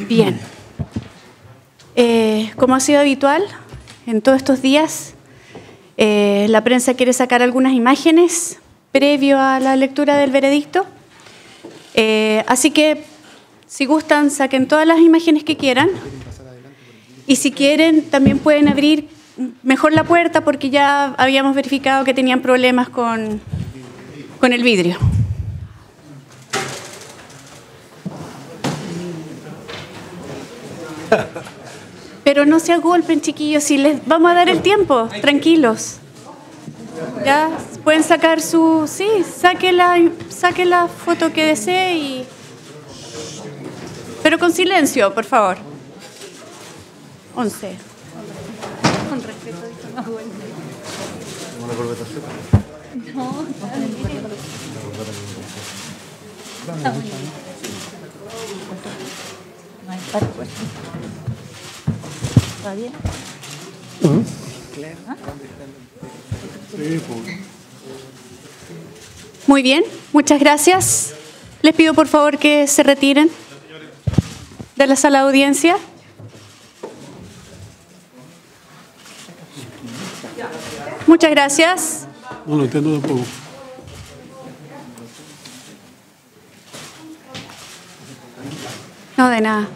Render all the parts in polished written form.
Bien. Como ha sido habitual en todos estos días, la prensa quiere sacar algunas imágenes previo a la lectura del veredicto. Así que, si gustan, saquen todas las imágenes que quieran. Y si quieren, también pueden abrir mejor la puerta porque ya habíamos verificado que tenían problemas con el vidrio. Pero no se agolpen, chiquillos, si les vamos a dar el tiempo, tranquilos. Ya pueden sacar su... Sí, saque la foto que desee y... Pero con silencio, por favor. 11. Con respeto, no agolpen. ¿Una corbata seca? No, está muy bien. No hay parte, pues. ¿Está bien? Muy bien, muchas gracias. Les pido por favor que se retiren de la sala de audiencia. Muchas gracias. No lo entiendo tampoco. No, de nada.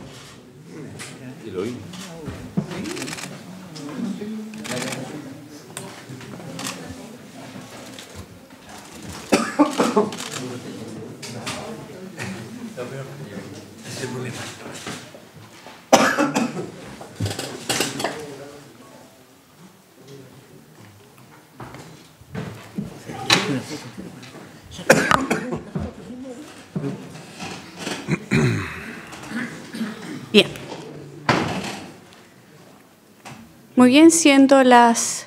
Bien. Muy bien, siendo las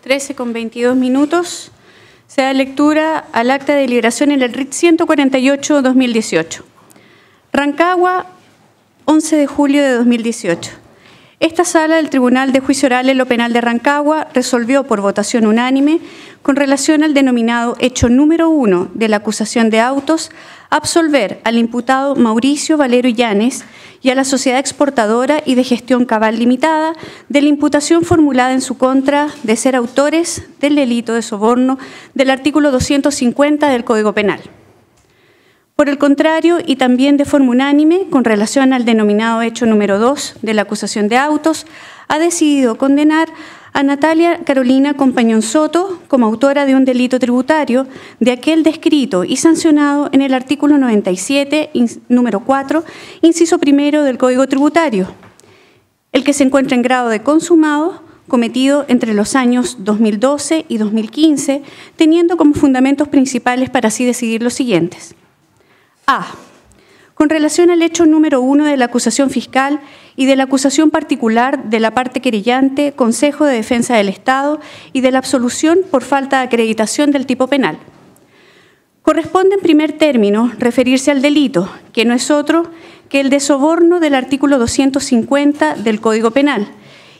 13:22, se da lectura al acta de deliberación en el RIT 148-2018. Rancagua, 11 de julio de 2018. Esta sala del Tribunal de Juicio Oral en lo Penal de Rancagua resolvió por votación unánime con relación al denominado hecho número 1 de la acusación de autos absolver al imputado Mauricio Valero Illanes y a la Sociedad Exportadora y de Gestión Cabal Limitada de la imputación formulada en su contra de ser autores del delito de soborno del artículo 250 del Código Penal. Por el contrario, y también de forma unánime, con relación al denominado hecho número 2 de la acusación de autos, ha decidido condenar a Natalia Carolina Compañón Soto como autora de un delito tributario de aquel descrito y sancionado en el artículo 97, número 4, inciso primero del Código Tributario, el que se encuentra en grado de consumado, cometido entre los años 2012 y 2015, teniendo como fundamentos principales para así decidir los siguientes. A. Con relación al hecho número 1 de la acusación fiscal y de la acusación particular de la parte querellante, Consejo de Defensa del Estado y de la absolución por falta de acreditación del tipo penal. Corresponde en primer término referirse al delito, que no es otro que el de soborno del artículo 250 del Código Penal,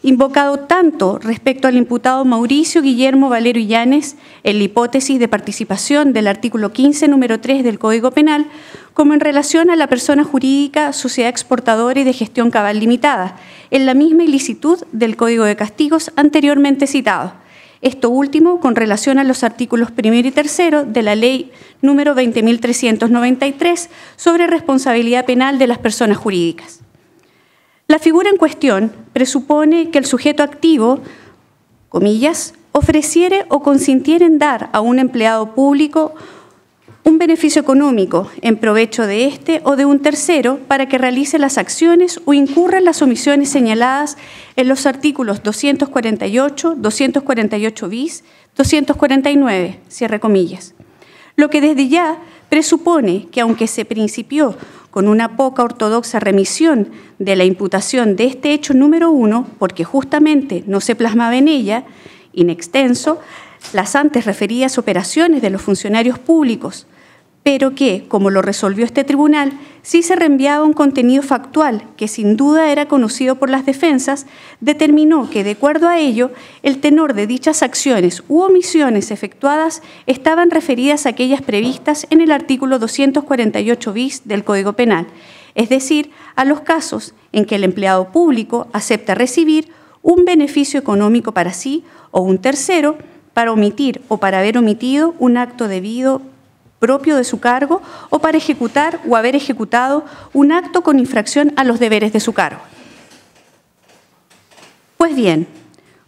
invocado tanto respecto al imputado Mauricio Guillermo Valero Illanes en la hipótesis de participación del artículo 15, número 3 del Código Penal, como en relación a la persona jurídica Sociedad Exportadora y de Gestión Cabal Limitada, en la misma ilicitud del Código de Castigos anteriormente citado. Esto último con relación a los artículos 1 y 3 de la Ley número 20.393 sobre responsabilidad penal de las personas jurídicas. La figura en cuestión presupone que el sujeto activo, comillas, ofreciere o consintiere en dar a un empleado público un beneficio económico en provecho de éste o de un tercero para que realice las acciones o incurra en las omisiones señaladas en los artículos 248, 248 bis, 249, cierre comillas. Lo que desde ya presupone que aunque se principió con una poca ortodoxa remisión de la imputación de este hecho número 1, porque justamente no se plasmaba en ella, in extenso, las antes referidas operaciones de los funcionarios públicos, pero que, como lo resolvió este tribunal, sí se reenviaba un contenido factual que sin duda era conocido por las defensas, determinó que, de acuerdo a ello, el tenor de dichas acciones u omisiones efectuadas estaban referidas a aquellas previstas en el artículo 248 bis del Código Penal, es decir, a los casos en que el empleado público acepta recibir un beneficio económico para sí o un tercero para omitir o para haber omitido un acto debido propio de su cargo o para ejecutar o haber ejecutado un acto con infracción a los deberes de su cargo. Pues bien,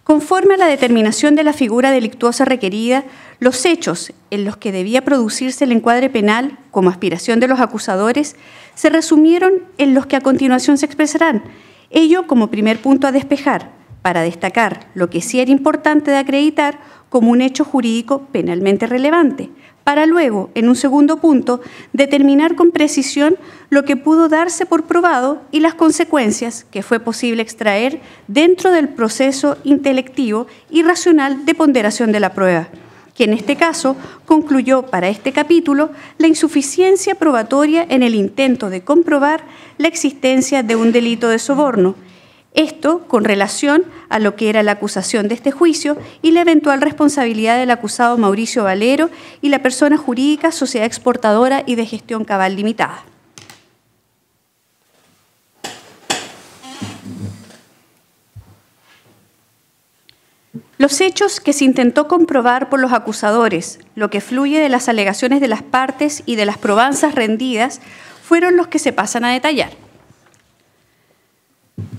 conforme a la determinación de la figura delictuosa requerida, los hechos en los que debía producirse el encuadre penal como aspiración de los acusadores se resumieron en los que a continuación se expresarán, ello como primer punto a despejar, para destacar lo que sí era importante de acreditar como un hecho jurídico penalmente relevante, para luego, en un segundo punto, determinar con precisión lo que pudo darse por probado y las consecuencias que fue posible extraer dentro del proceso intelectivo y racional de ponderación de la prueba, que en este caso concluyó para este capítulo la insuficiencia probatoria en el intento de comprobar la existencia de un delito de soborno. Esto con relación a lo que era la acusación de este juicio y la eventual responsabilidad del acusado Mauricio Valero y la persona jurídica Sociedad Exportadora y de Gestión Cabal Limitada. Los hechos que se intentó comprobar por los acusadores, lo que fluye de las alegaciones de las partes y de las probanzas rendidas, fueron los que se pasan a detallar.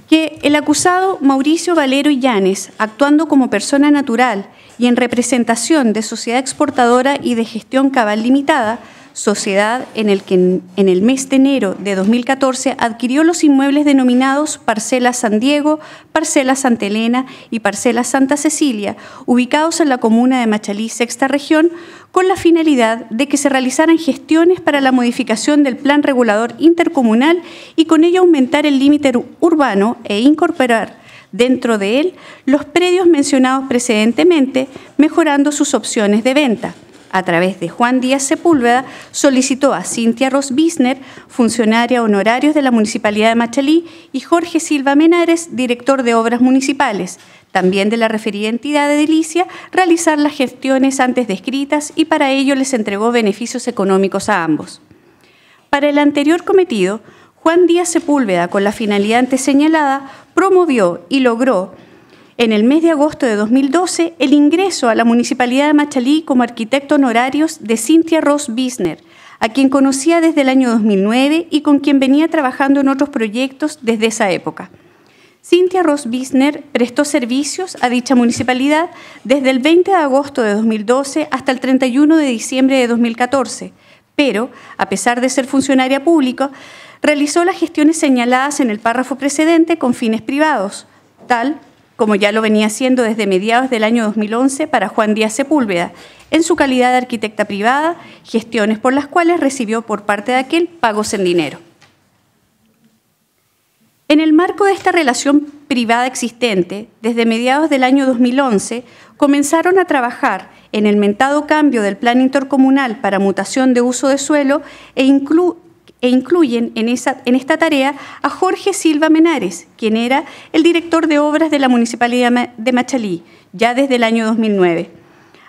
Que el acusado Mauricio Valero Illanes, actuando como persona natural y en representación de Sociedad Exportadora y de Gestión Cabal Limitada, sociedad en el que en el mes de enero de 2014 adquirió los inmuebles denominados Parcela San Diego, Parcela Santa Elena y Parcela Santa Cecilia, ubicados en la comuna de Machalí, sexta región, con la finalidad de que se realizaran gestiones para la modificación del plan regulador intercomunal y con ello aumentar el límite urbano e incorporar dentro de él los predios mencionados precedentemente, mejorando sus opciones de venta. A través de Juan Díaz Sepúlveda, solicitó a Cintia Ros Bisner, funcionaria honorarios de la Municipalidad de Machalí, y Jorge Silva Menares, director de Obras Municipales, también de la referida entidad de Delicia, realizar las gestiones antes descritas y para ello les entregó beneficios económicos a ambos. Para el anterior cometido, Juan Díaz Sepúlveda, con la finalidad antes señalada, promovió y logró en el mes de agosto de 2012, el ingreso a la Municipalidad de Machalí como arquitecto honorarios de Cintia Ros Bisner, a quien conocía desde el año 2009 y con quien venía trabajando en otros proyectos desde esa época. Cintia Ros Bisner prestó servicios a dicha municipalidad desde el 20 de agosto de 2012 hasta el 31 de diciembre de 2014, pero, a pesar de ser funcionaria pública, realizó las gestiones señaladas en el párrafo precedente con fines privados, tal como ya lo venía haciendo desde mediados del año 2011 para Juan Díaz Sepúlveda, en su calidad de arquitecta privada, gestiones por las cuales recibió por parte de aquel pagos en dinero. En el marco de esta relación privada existente, desde mediados del año 2011, comenzaron a trabajar en el mentado cambio del Plan Intercomunal para mutación de uso de suelo e incluyen en esta tarea a Jorge Silva Menares, quien era el director de obras de la Municipalidad de Machalí, ya desde el año 2009.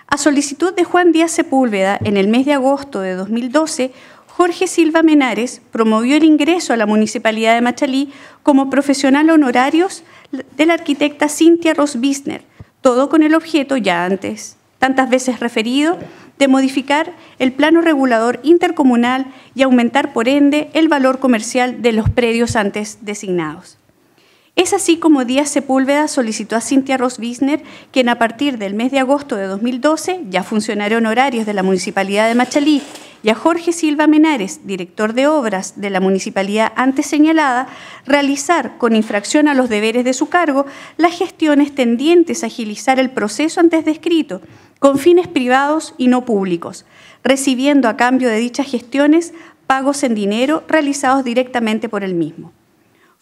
A solicitud de Juan Díaz Sepúlveda, en el mes de agosto de 2012, Jorge Silva Menares promovió el ingreso a la Municipalidad de Machalí como profesional honorarios de la arquitecta Cintia Ros Bisner, todo con el objeto ya antes, tantas veces referido, de modificar el plano regulador intercomunal y aumentar, por ende, el valor comercial de los predios antes designados. Es así como Díaz Sepúlveda solicitó a Cintia Ros Bisner, quien a partir del mes de agosto de 2012, ya funcionario honorarios de la Municipalidad de Machalí, y a Jorge Silva Menares, director de obras de la municipalidad antes señalada, realizar con infracción a los deberes de su cargo las gestiones tendientes a agilizar el proceso antes descrito, con fines privados y no públicos, recibiendo a cambio de dichas gestiones pagos en dinero realizados directamente por él mismo.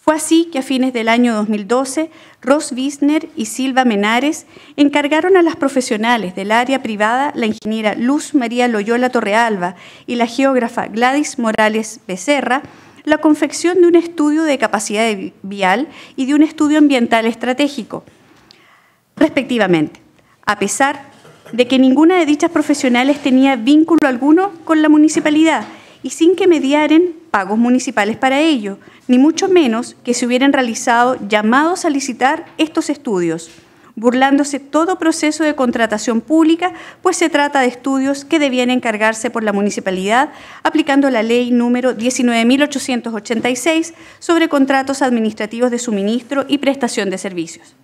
Fue así que a fines del año 2012, Ros Bisner y Silva Menares encargaron a las profesionales del área privada, la ingeniera Luz María Loyola Torrealba y la geógrafa Gladys Morales Becerra, la confección de un estudio de capacidad vial y de un estudio ambiental estratégico, respectivamente, a pesar de que ninguna de dichas profesionales tenía vínculo alguno con la municipalidad y sin que mediaren pagos municipales para ello, ni mucho menos que se hubieran realizado llamados a licitar estos estudios, burlándose todo proceso de contratación pública, pues se trata de estudios que debían encargarse por la municipalidad aplicando la ley número 19.886 sobre contratos administrativos de suministro y prestación de servicios.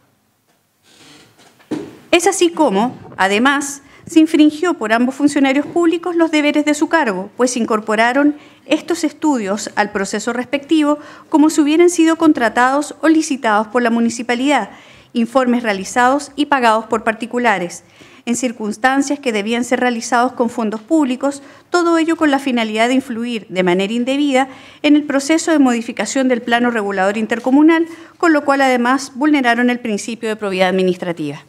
Es así como, además, se infringió por ambos funcionarios públicos los deberes de su cargo, pues incorporaron estos estudios al proceso respectivo como si hubieran sido contratados o licitados por la municipalidad, informes realizados y pagados por particulares, en circunstancias que debían ser realizados con fondos públicos, todo ello con la finalidad de influir de manera indebida en el proceso de modificación del plano regulador intercomunal, con lo cual además vulneraron el principio de probidad administrativa.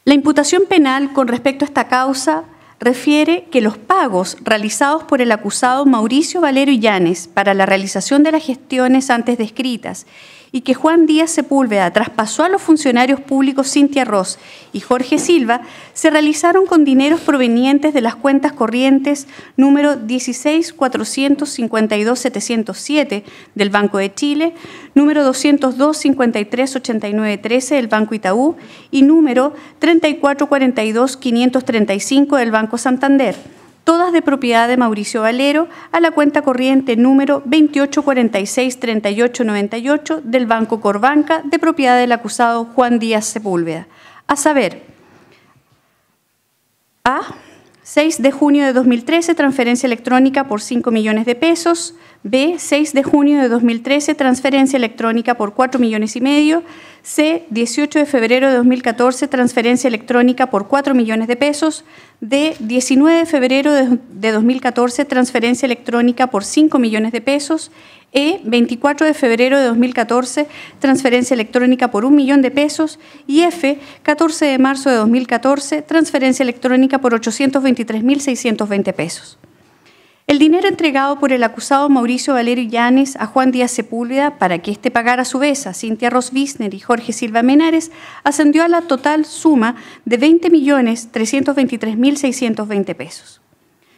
La imputación penal con respecto a esta causa refiere que los pagos realizados por el acusado Mauricio Valero Illanes para la realización de las gestiones antes descritas y que Juan Díaz Sepúlveda traspasó a los funcionarios públicos Cintia Ross y Jorge Silva, se realizaron con dineros provenientes de las cuentas corrientes número 16.452.707 del Banco de Chile, número 202.53.89.13 del Banco Itaú y número 34.42.535 del Banco Santander, todas de propiedad de Mauricio Valero, a la cuenta corriente número 28463898 del Banco Corbanca, de propiedad del acusado Juan Díaz Sepúlveda, a saber: A. 6 de junio de 2013, transferencia electrónica por 5 millones de pesos. B. 6 de junio de 2013, transferencia electrónica por 4 millones y medio. C. 18 de febrero de 2014, transferencia electrónica por 4 millones de pesos. D. 19 de febrero de 2014, transferencia electrónica por 5 millones de pesos. E. 24 de febrero de 2014, transferencia electrónica por 1 millón de pesos. Y F. 14 de marzo de 2014, transferencia electrónica por 823.620 pesos. El dinero entregado por el acusado Mauricio Valero Illanes a Juan Díaz Sepúlveda para que éste pagara a su vez a Cintia Ross Wisner y Jorge Silva Menares ascendió a la total suma de 20.323.620 pesos.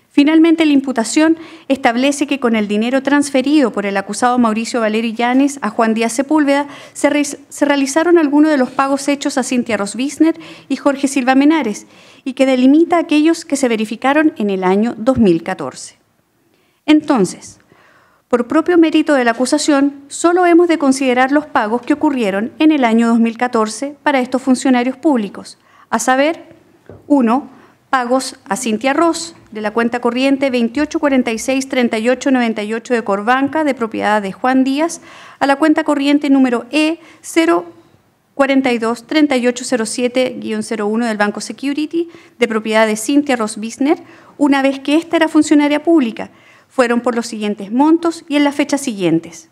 Finalmente, la imputación establece que con el dinero transferido por el acusado Mauricio Valero Illanes a Juan Díaz Sepúlveda se realizaron algunos de los pagos hechos a Cintia Ross Wisner y Jorge Silva Menares y que delimita aquellos que se verificaron en el año 2014. Entonces, por propio mérito de la acusación, solo hemos de considerar los pagos que ocurrieron en el año 2014 para estos funcionarios públicos, a saber: 1. Pagos a Cintia Ross de la cuenta corriente 28463898 de Corbanca, de propiedad de Juan Díaz, a la cuenta corriente número E 0423807-01 del Banco Security, de propiedad de Cintia Ross Wisner, una vez que ésta era funcionaria pública. Fueron por los siguientes montos y en las fechas siguientes.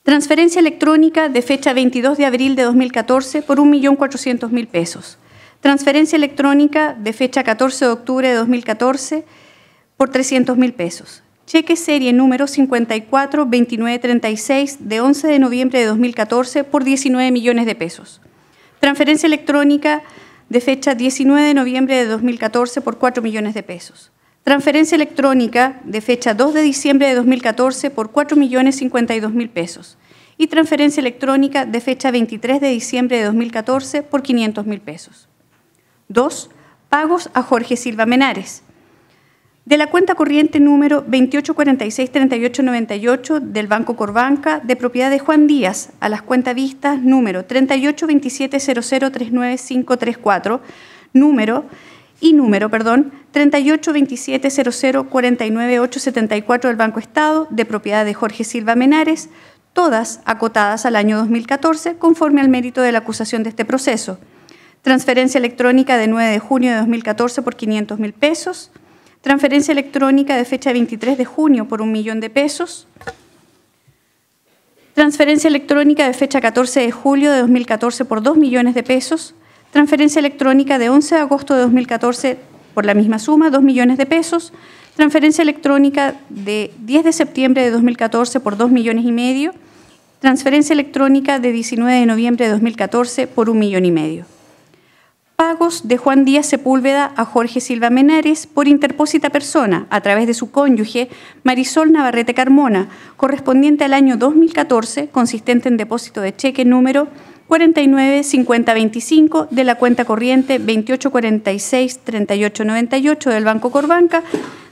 Transferencia electrónica de fecha 22 de abril de 2014 por 1.400.000 pesos. Transferencia electrónica de fecha 14 de octubre de 2014 por 300.000 pesos. Cheque serie número 542936 de 11 de noviembre de 2014 por 19 millones de pesos. Transferencia electrónica de fecha 19 de noviembre de 2014 por 4 millones de pesos. Transferencia electrónica de fecha 2 de diciembre de 2014 por 4.052.000 pesos. Y transferencia electrónica de fecha 23 de diciembre de 2014 por 500.000 pesos. 2. Pagos a Jorge Silva Menares. De la cuenta corriente número 28463898 del Banco Corbanca, de propiedad de Juan Díaz, a las cuentavistas número 382700395534, número 382700499874 del Banco Estado, de propiedad de Jorge Silva Menares, todas acotadas al año 2014, conforme al mérito de la acusación de este proceso. Transferencia electrónica de 9 de junio de 2014 por 500.000 pesos. Transferencia electrónica de fecha 23 de junio por 1 millón de pesos. Transferencia electrónica de fecha 14 de julio de 2014 por 2 millones de pesos. Transferencia electrónica de 11 de agosto de 2014 por la misma suma, 2 millones de pesos. Transferencia electrónica de 10 de septiembre de 2014 por 2 millones y medio. Transferencia electrónica de 19 de noviembre de 2014 por 1 millón y medio. pagos de Juan Díaz Sepúlveda a Jorge Silva Menares por interpósita persona a través de su cónyuge Marisol Navarrete Carmona, correspondiente al año 2014, consistente en depósito de cheque número 495025 de la cuenta corriente 28463898 del Banco Corbanca,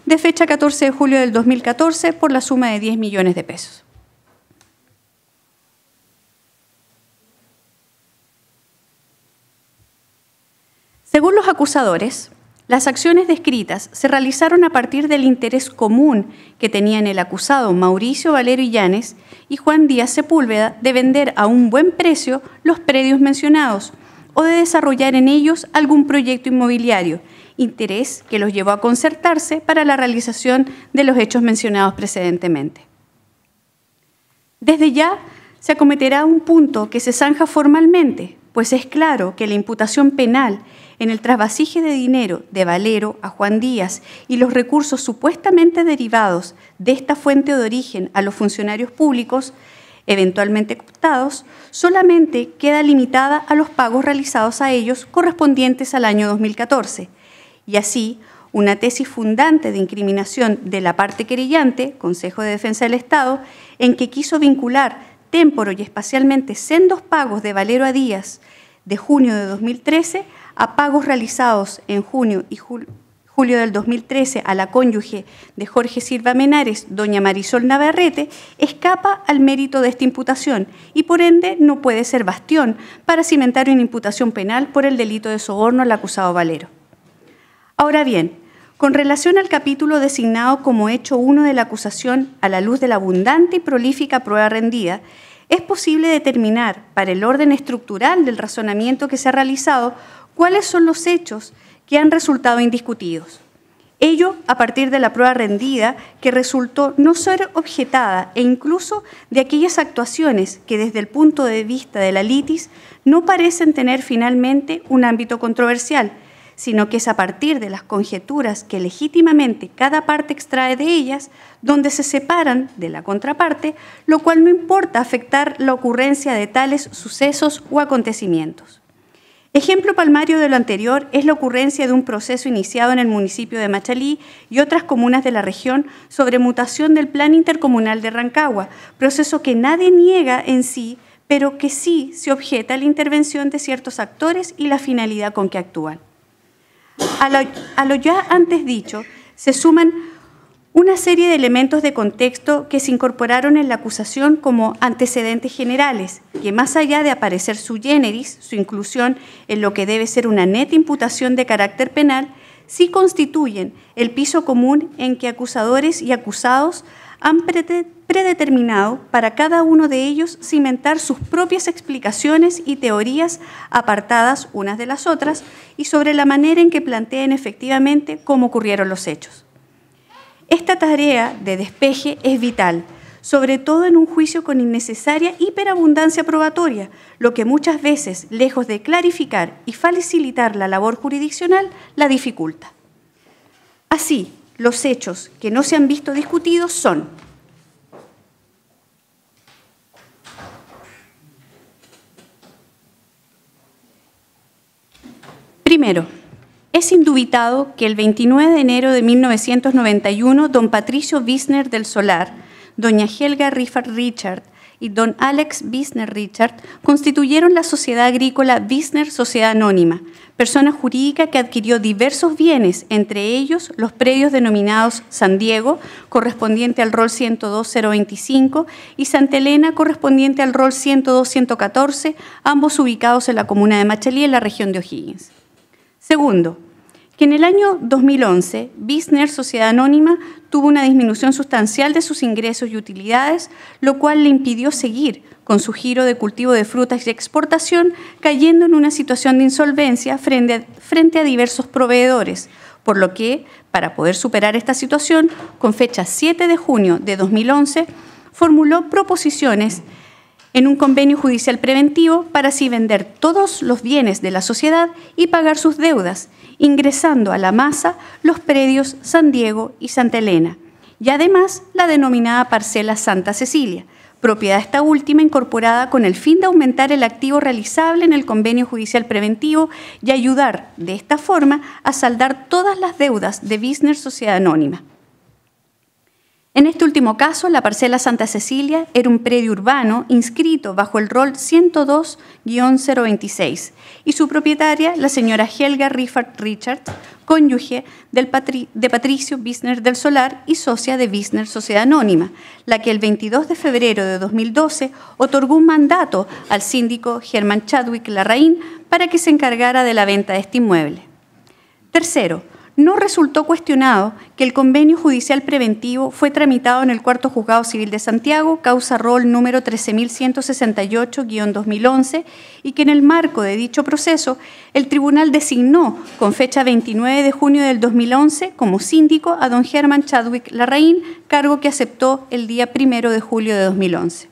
de fecha 14 de julio del 2014, por la suma de 10 millones de pesos. Según los acusadores, las acciones descritas se realizaron a partir del interés común que tenían el acusado Mauricio Valero Illanes y Juan Díaz Sepúlveda de vender a un buen precio los predios mencionados o de desarrollar en ellos algún proyecto inmobiliario, interés que los llevó a concertarse para la realización de los hechos mencionados precedentemente. Desde ya se acometerá un punto que se zanja formalmente, pues es claro que la imputación penal en el trasvasije de dinero de Valero a Juan Díaz y los recursos supuestamente derivados de esta fuente de origen a los funcionarios públicos, eventualmente cooptados, solamente queda limitada a los pagos realizados a ellos correspondientes al año 2014. Y así, una tesis fundante de incriminación de la parte querellante, Consejo de Defensa del Estado, en que quiso vincular témporo y espacialmente sendos pagos de Valero a Díaz de junio de 2013 a pagos realizados en junio y julio del 2013 a la cónyuge de Jorge Silva Menares, doña Marisol Navarrete, escapa al mérito de esta imputación y por ende no puede ser bastión para cimentar una imputación penal por el delito de soborno al acusado Valero. Ahora bien, con relación al capítulo designado como hecho 1 de la acusación a la luz de la abundante y prolífica prueba rendida, es posible determinar, para el orden estructural del razonamiento que se ha realizado, cuáles son los hechos que han resultado indiscutidos. Ello a partir de la prueba rendida que resultó no ser objetada e incluso de aquellas actuaciones que desde el punto de vista de la litis no parecen tener finalmente un ámbito controversial, sino que es a partir de las conjeturas que legítimamente cada parte extrae de ellas, donde se separan de la contraparte, lo cual no importa afectar la ocurrencia de tales sucesos o acontecimientos. Ejemplo palmario de lo anterior es la ocurrencia de un proceso iniciado en el municipio de Machalí y otras comunas de la región sobre mutación del Plan Intercomunal de Rancagua, proceso que nadie niega en sí, pero que sí se objeta la intervención de ciertos actores y la finalidad con que actúan. A lo ya antes dicho, se suman una serie de elementos de contexto que se incorporaron en la acusación como antecedentes generales, que más allá de aparecer sui generis, su inclusión en lo que debe ser una neta imputación de carácter penal, sí constituyen el piso común en que acusadores y acusados han predeterminado para cada uno de ellos cimentar sus propias explicaciones y teorías apartadas unas de las otras y sobre la manera en que planteen efectivamente cómo ocurrieron los hechos. Esta tarea de despeje es vital, sobre todo en un juicio con innecesaria hiperabundancia probatoria, lo que muchas veces, lejos de clarificar y facilitar la labor jurisdiccional, la dificulta. Así, los hechos que no se han visto discutidos son: primero, es indubitado que el 29 de enero de 1991, don Patricio Wisner del Solar, doña Helga Riffard Richard y don Alex Wisner Richard constituyeron la sociedad agrícola Wisner Sociedad Anónima, persona jurídica que adquirió diversos bienes, entre ellos los predios denominados San Diego, correspondiente al rol 102.025, y Santa Elena, correspondiente al rol 102.114, ambos ubicados en la comuna de Machalí, en la región de O'Higgins. Segundo, que en el año 2011, Wisner Sociedad Anónima tuvo una disminución sustancial de sus ingresos y utilidades, lo cual le impidió seguir con su giro de cultivo de frutas y exportación, cayendo en una situación de insolvencia frente a diversos proveedores, por lo que, para poder superar esta situación, con fecha 7 de junio de 2011, formuló proposiciones en un convenio judicial preventivo para así vender todos los bienes de la sociedad y pagar sus deudas, ingresando a la masa los predios San Diego y Santa Elena, y además la denominada parcela Santa Cecilia, propiedad esta última incorporada con el fin de aumentar el activo realizable en el convenio judicial preventivo y ayudar de esta forma a saldar todas las deudas de Wisner Sociedad Anónima. En este último caso, la parcela Santa Cecilia era un predio urbano inscrito bajo el rol 102-026 y su propietaria, la señora Helga Riffard Richards, cónyuge de Patricio Wisner del Solar y socia de Wisner Sociedad Anónima, la que el 22 de febrero de 2012 otorgó un mandato al síndico Germán Chadwick Larraín para que se encargara de la venta de este inmueble. Tercero, no resultó cuestionado que el convenio judicial preventivo fue tramitado en el Cuarto Juzgado Civil de Santiago, causa rol número 13.168-2011, y que en el marco de dicho proceso, el tribunal designó con fecha 29 de junio del 2011 como síndico a don Germán Chadwick Larraín, cargo que aceptó el día 1 de julio de 2011.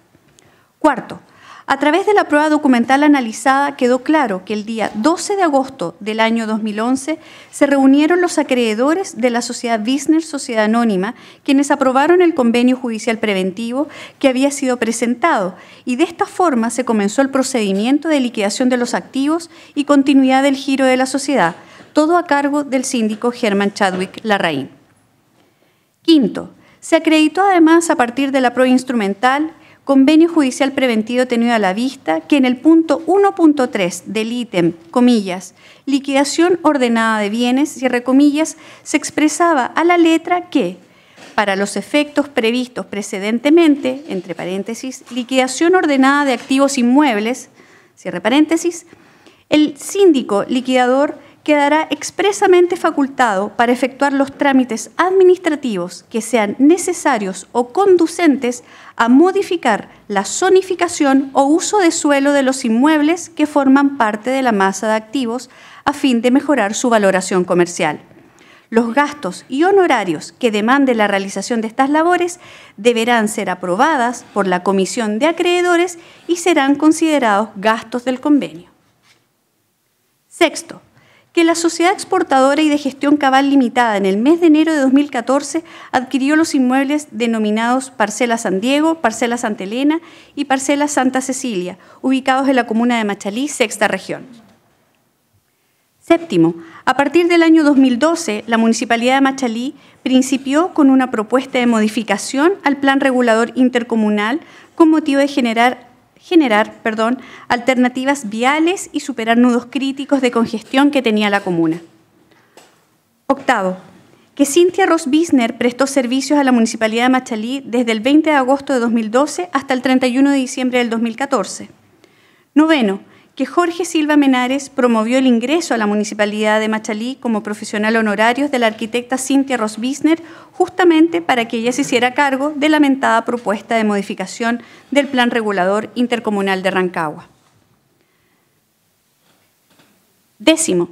Cuarto, a través de la prueba documental analizada quedó claro que el día 12 de agosto del año 2011 se reunieron los acreedores de la sociedad Wisner Sociedad Anónima, quienes aprobaron el convenio judicial preventivo que había sido presentado, y de esta forma se comenzó el procedimiento de liquidación de los activos y continuidad del giro de la sociedad, todo a cargo del síndico Germán Chadwick Larraín. Quinto, se acreditó además a partir de la prueba instrumental convenio judicial preventivo tenido a la vista, que en el punto 1.3 del ítem, comillas, liquidación ordenada de bienes, cierre comillas, se expresaba a la letra que, para los efectos previstos precedentemente, entre paréntesis, liquidación ordenada de activos inmuebles, cierre paréntesis, el síndico liquidador quedará expresamente facultado para efectuar los trámites administrativos que sean necesarios o conducentes a modificar la zonificación o uso de suelo de los inmuebles que forman parte de la masa de activos a fin de mejorar su valoración comercial. Los gastos y honorarios que demande la realización de estas labores deberán ser aprobadas por la Comisión de Acreedores y serán considerados gastos del convenio. Sexto, que la Sociedad Exportadora y de Gestión Cabal Limitada en el mes de enero de 2014 adquirió los inmuebles denominados Parcela San Diego, Parcela Santa Elena y Parcela Santa Cecilia, ubicados en la comuna de Machalí, sexta región. Séptimo, a partir del año 2012, la Municipalidad de Machalí principió con una propuesta de modificación al Plan Regulador Intercomunal con motivo de generar alternativas viales y superar nudos críticos de congestión que tenía la comuna. Octavo, que Cintia Ross Wisner prestó servicios a la Municipalidad de Machalí desde el 20 de agosto de 2012 hasta el 31 de diciembre del 2014. Noveno, que Jorge Silva Menares promovió el ingreso a la Municipalidad de Machalí como profesional honorario de la arquitecta Cintia Ross Wisner, justamente para que ella se hiciera cargo de la mentada propuesta de modificación del Plan Regulador Intercomunal de Rancagua. Décimo,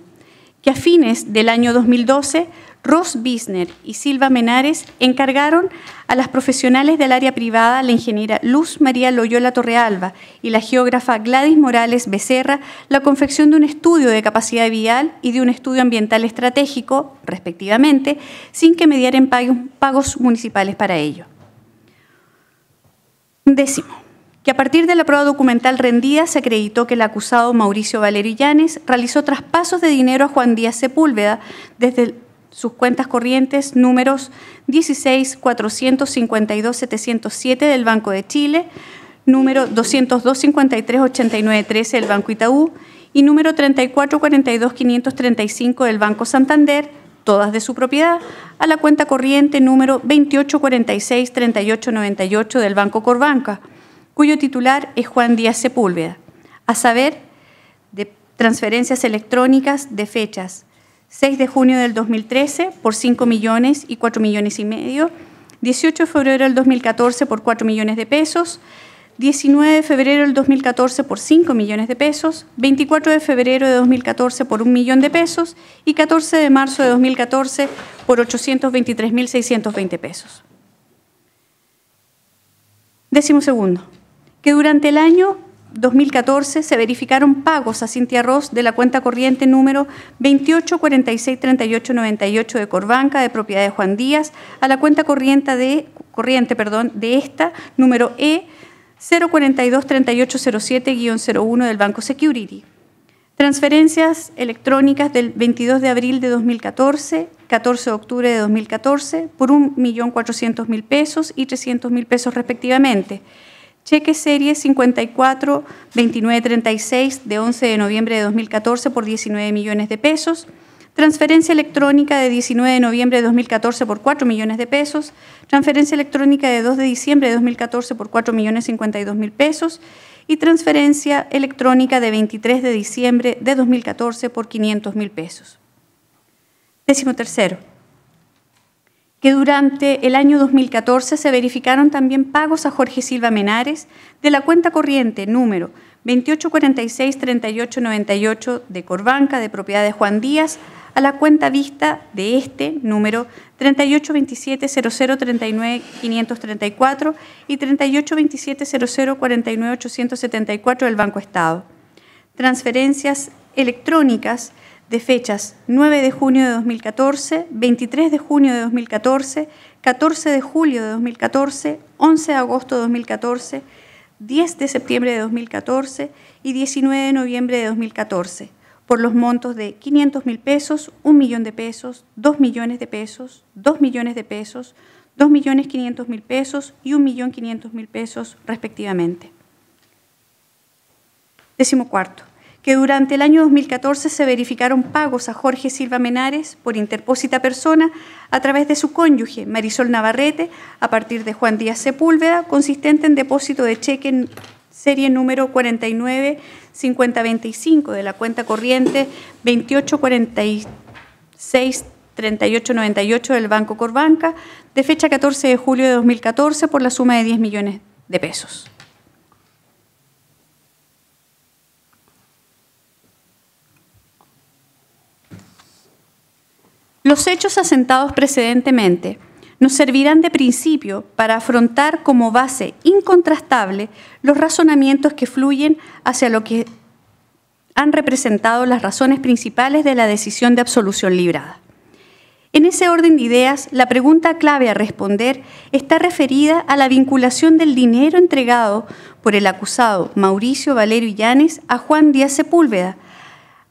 que a fines del año 2012, Ross Wisner y Silva Menares encargaron a las profesionales del área privada, la ingeniera Luz María Loyola Torrealba y la geógrafa Gladys Morales Becerra, la confección de un estudio de capacidad vial y de un estudio ambiental estratégico, respectivamente, sin que mediaren pagos municipales para ello. Décimo, que a partir de la prueba documental rendida se acreditó que el acusado Mauricio Valerio Illanes realizó traspasos de dinero a Juan Díaz Sepúlveda desde sus cuentas corrientes números 16.452.707 del Banco de Chile, número 202.53.89.13 del Banco Itaú y número 34.42.535 del Banco Santander, todas de su propiedad, a la cuenta corriente número 28.46.38.98 del Banco Corbanca, cuyo titular es Juan Díaz Sepúlveda, a saber, de transferencias electrónicas de fechas 6 de junio del 2013 por 5 millones y 4 millones y medio, 18 de febrero del 2014 por 4 millones de pesos, 19 de febrero del 2014 por 5 millones de pesos, 24 de febrero de 2014 por 1 millón de pesos y 14 de marzo de 2014 por 823.620 pesos. Décimo segundo, que durante el año 2014 se verificaron pagos a Cintia Ross de la cuenta corriente número 28.46.38.98 de Corbanca, de propiedad de Juan Díaz, a la cuenta corriente de esta, número E 0423807-01 del Banco Security. Transferencias electrónicas del 22 de abril de 2014, 14 de octubre de 2014, por 1.400.000 pesos y 300.000 pesos respectivamente. Cheque serie 542936 de 11 de noviembre de 2014 por 19 millones de pesos. Transferencia electrónica de 19 de noviembre de 2014 por 4 millones de pesos. Transferencia electrónica de 2 de diciembre de 2014 por 4.052.000 pesos. Y transferencia electrónica de 23 de diciembre de 2014 por 500.000 pesos. 13. Que durante el año 2014 se verificaron también pagos a Jorge Silva Menares de la cuenta corriente número 28463898 de Corbanca, de propiedad de Juan Díaz, a la cuenta vista de este número 38270039.534 y 38270049.874 del Banco Estado. Transferencias electrónicas de fechas 9 de junio de 2014, 23 de junio de 2014, 14 de julio de 2014, 11 de agosto de 2014, 10 de septiembre de 2014 y 19 de noviembre de 2014, por los montos de 500.000 pesos, 1 millón de pesos, 2 millones de pesos, 2 millones de pesos, 2.500.000 pesos y 1.500.000 pesos respectivamente. 14. Que durante el año 2014 se verificaron pagos a Jorge Silva Menares por interpósita persona a través de su cónyuge Marisol Navarrete a partir de Juan Díaz Sepúlveda, consistente en depósito de cheque en serie número 495025 de la cuenta corriente 28463898 del Banco Corbanca, de fecha 14 de julio de 2014 por la suma de 10 millones de pesos. Los hechos asentados precedentemente nos servirán de principio para afrontar como base incontrastable los razonamientos que fluyen hacia lo que han representado las razones principales de la decisión de absolución librada. En ese orden de ideas, la pregunta clave a responder está referida a la vinculación del dinero entregado por el acusado Mauricio Valero Illanes a Juan Díaz Sepúlveda,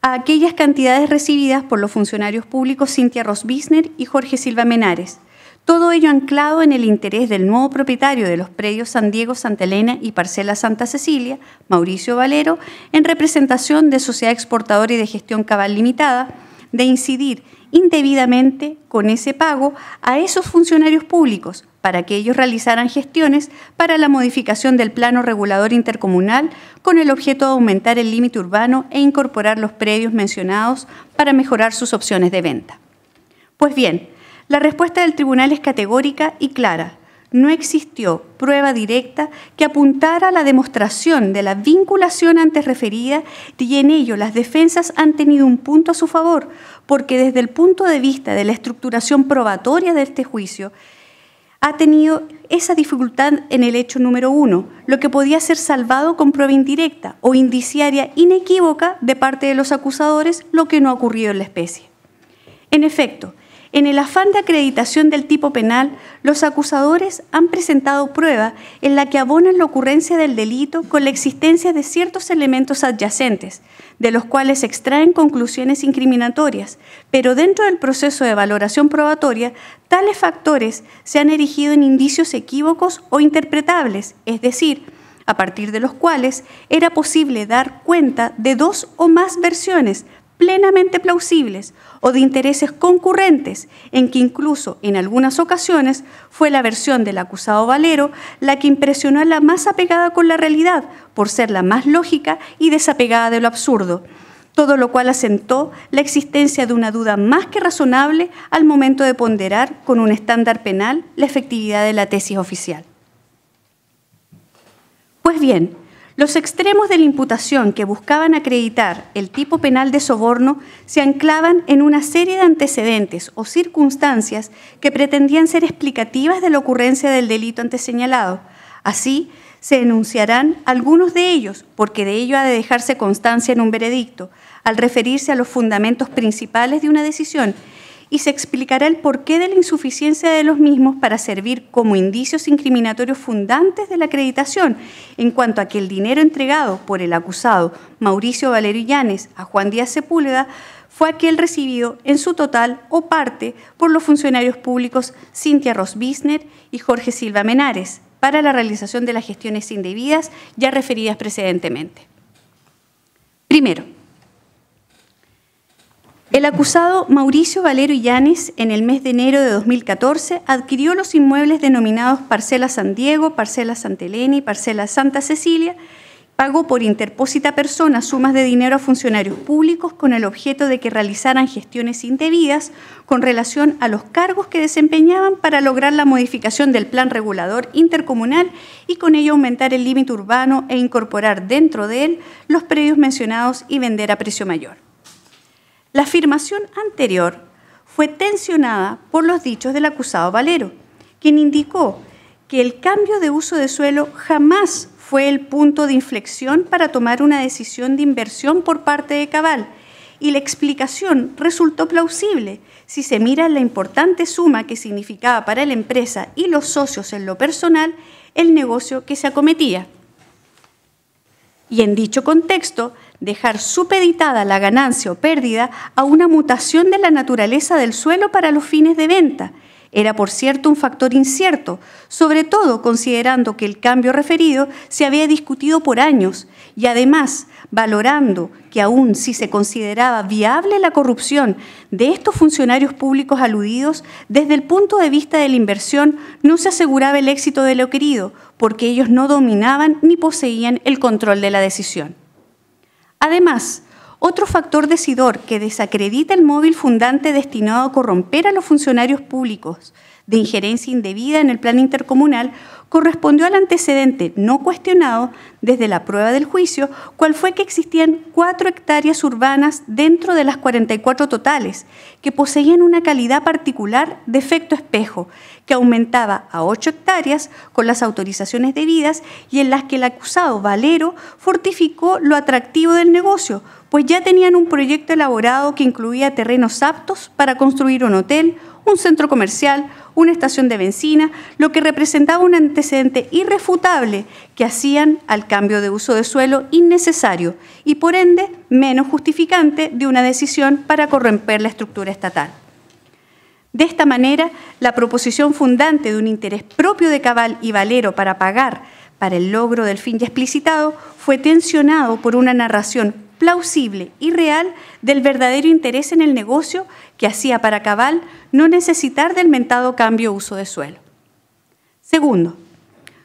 a aquellas cantidades recibidas por los funcionarios públicos Cintia Rosbisner y Jorge Silva Menares, todo ello anclado en el interés del nuevo propietario de los predios San Diego, Santa Elena y Parcela Santa Cecilia, Mauricio Valero, en representación de Sociedad Exportadora y de Gestión Cabal Limitada, de incidir indebidamente con ese pago a esos funcionarios públicos para que ellos realizaran gestiones para la modificación del plano regulador intercomunal con el objeto de aumentar el límite urbano e incorporar los predios mencionados para mejorar sus opciones de venta. Pues bien, la respuesta del tribunal es categórica y clara. No existió prueba directa que apuntara a la demostración de la vinculación antes referida y en ello las defensas han tenido un punto a su favor, porque desde el punto de vista de la estructuración probatoria de este juicio, ha tenido esa dificultad en el hecho número 1, lo que podía ser salvado con prueba indirecta o indiciaria inequívoca de parte de los acusadores, lo que no ha ocurrido en la especie. En efecto, en el afán de acreditación del tipo penal, los acusadores han presentado prueba en la que abonan la ocurrencia del delito con la existencia de ciertos elementos adyacentes, de los cuales se extraen conclusiones incriminatorias, pero dentro del proceso de valoración probatoria, tales factores se han erigido en indicios equívocos o interpretables, es decir, a partir de los cuales era posible dar cuenta de dos o más versiones plenamente plausibles o de intereses concurrentes, en que incluso en algunas ocasiones fue la versión del acusado Valero la que impresionó a la más apegada con la realidad, por ser la más lógica y desapegada de lo absurdo, todo lo cual asentó la existencia de una duda más que razonable al momento de ponderar con un estándar penal la efectividad de la tesis oficial. Pues bien, los extremos de la imputación que buscaban acreditar el tipo penal de soborno se anclaban en una serie de antecedentes o circunstancias que pretendían ser explicativas de la ocurrencia del delito antes señalado. Así, se enunciarán algunos de ellos, porque de ello ha de dejarse constancia en un veredicto, al referirse a los fundamentos principales de una decisión, y se explicará el porqué de la insuficiencia de los mismos para servir como indicios incriminatorios fundantes de la acreditación, en cuanto a que el dinero entregado por el acusado Mauricio Valero Illanes a Juan Díaz Sepúlveda fue aquel recibido en su total o parte por los funcionarios públicos Cintia Rosbisner y Jorge Silva Menares para la realización de las gestiones indebidas ya referidas precedentemente. Primero, el acusado Mauricio Valero Illanes, en el mes de enero de 2014, adquirió los inmuebles denominados Parcela San Diego, Parcela Santa Elena y Parcela Santa Cecilia, pagó por interpósita persona sumas de dinero a funcionarios públicos con el objeto de que realizaran gestiones indebidas con relación a los cargos que desempeñaban para lograr la modificación del plan regulador intercomunal y con ello aumentar el límite urbano e incorporar dentro de él los predios mencionados y vender a precio mayor. La afirmación anterior fue tensionada por los dichos del acusado Valero, quien indicó que el cambio de uso de suelo jamás fue el punto de inflexión para tomar una decisión de inversión por parte de Cabal, y la explicación resultó plausible si se mira la importante suma que significaba para la empresa y los socios en lo personal el negocio que se acometía. Y en dicho contexto, dejar supeditada la ganancia o pérdida a una mutación de la naturaleza del suelo para los fines de venta. Era, por cierto, un factor incierto, sobre todo considerando que el cambio referido se había discutido por años y además valorando que aún si se consideraba viable la corrupción de estos funcionarios públicos aludidos, desde el punto de vista de la inversión no se aseguraba el éxito de lo querido, porque ellos no dominaban ni poseían el control de la decisión. Además, otro factor decidor que desacredita el móvil fundante destinado a corromper a los funcionarios públicos de injerencia indebida en el plan intercomunal correspondió al antecedente no cuestionado desde la prueba del juicio, cual fue que existían 4 hectáreas urbanas dentro de las 44 totales, que poseían una calidad particular de efecto espejo, que aumentaba a 8 hectáreas con las autorizaciones debidas y en las que el acusado Valero fortificó lo atractivo del negocio, pues ya tenían un proyecto elaborado que incluía terrenos aptos para construir un hotel, un centro comercial, una estación de benzina, lo que representaba un antecedente irrefutable que hacían al cambio de uso de suelo innecesario y, por ende, menos justificante de una decisión para corromper la estructura estatal. De esta manera, la proposición fundante de un interés propio de Cabal y Valero para pagar para el logro del fin ya explicitado fue tensionado por una narración plausible y real del verdadero interés en el negocio que hacía para Cabal no necesitar del mentado cambio uso de suelo. Segundo,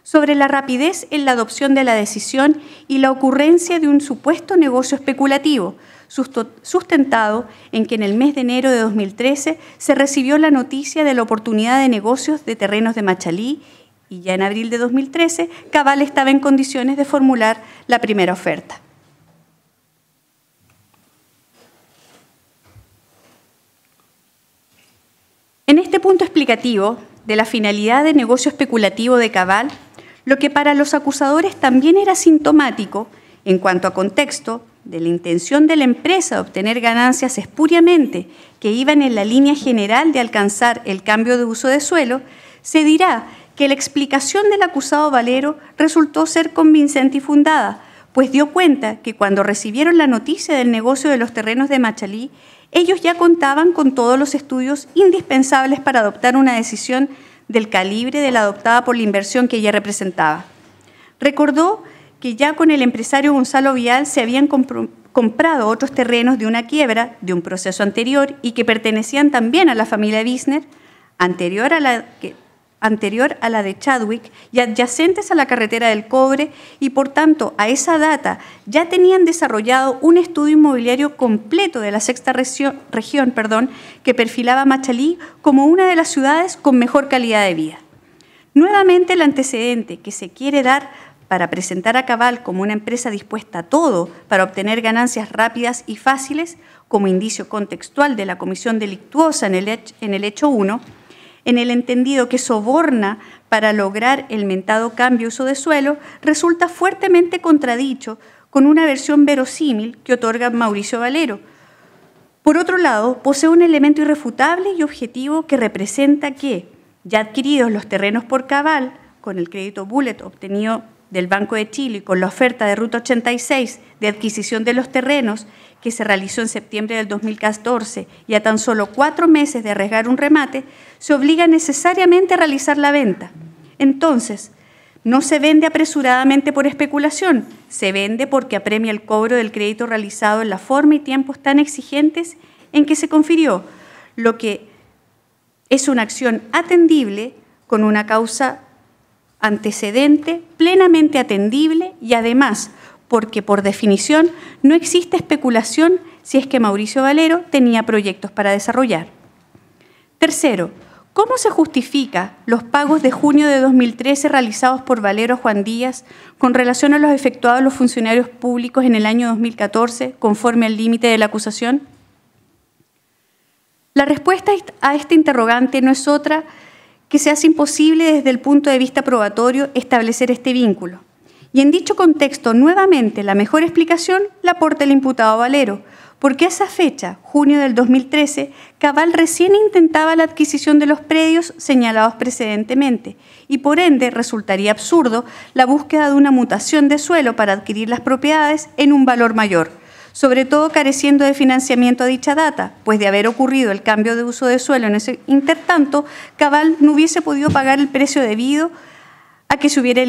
sobre la rapidez en la adopción de la decisión y la ocurrencia de un supuesto negocio especulativo, sustentado en que en el mes de enero de 2013 se recibió la noticia de la oportunidad de negocios de terrenos de Machalí y ya en abril de 2013 Cabal estaba en condiciones de formular la primera oferta. En este punto explicativo de la finalidad de negocio especulativo de Cabal, lo que para los acusadores también era sintomático en cuanto a contexto de la intención de la empresa de obtener ganancias espuriamente que iban en la línea general de alcanzar el cambio de uso de suelo, se dirá que la explicación del acusado Valero resultó ser convincente y fundada, pues dio cuenta que cuando recibieron la noticia del negocio de los terrenos de Machalí, ellos ya contaban con todos los estudios indispensables para adoptar una decisión del calibre de la adoptada por la inversión que ella representaba. Recordó que ya con el empresario Gonzalo Vial se habían comprado otros terrenos de una quiebra de un proceso anterior y que pertenecían también a la familia Bisner, anterior a la de Chadwick y adyacentes a la carretera del Cobre, y por tanto a esa data ya tenían desarrollado un estudio inmobiliario completo de la sexta región, que perfilaba Machalí como una de las ciudades con mejor calidad de vida. Nuevamente el antecedente que se quiere dar para presentar a Cabal como una empresa dispuesta a todo para obtener ganancias rápidas y fáciles, como indicio contextual de la comisión delictuosa en el hecho 1, en el entendido que soborna para lograr el mentado cambio uso de suelo, resulta fuertemente contradicho con una versión verosímil que otorga Mauricio Valero, Por otro lado, posee un elemento irrefutable y objetivo que representa que, ya adquiridos los terrenos por Cabal, con el crédito Bullet obtenido del Banco de Chile y con la oferta de Ruta 86 de adquisición de los terrenos que se realizó en septiembre del 2014 y a tan solo 4 meses de arriesgar un remate, se obliga necesariamente a realizar la venta. Entonces, no se vende apresuradamente por especulación, se vende porque apremia el cobro del crédito realizado en la forma y tiempos tan exigentes en que se confirió, lo que es una acción atendible con una causa antecedente plenamente atendible y además porque por definición no existe especulación si es que Mauricio Valero tenía proyectos para desarrollar. Tercero, ¿cómo se justifica los pagos de junio de 2013 realizados por Valero a Juan Díaz con relación a los efectuados a los funcionarios públicos en el año 2014 conforme al límite de la acusación? La respuesta a este interrogante no es otra que se hace imposible desde el punto de vista probatorio establecer este vínculo. Y en dicho contexto, nuevamente, la mejor explicación la aporta el imputado Valero, porque a esa fecha, junio del 2013, Cabal recién intentaba la adquisición de los predios señalados precedentemente y por ende resultaría absurdo la búsqueda de una mutación de suelo para adquirir las propiedades en un valor mayor, sobre todo careciendo de financiamiento a dicha data, pues de haber ocurrido el cambio de uso de suelo en ese intertanto, Cabal no hubiese podido pagar el precio debido a que se hubiera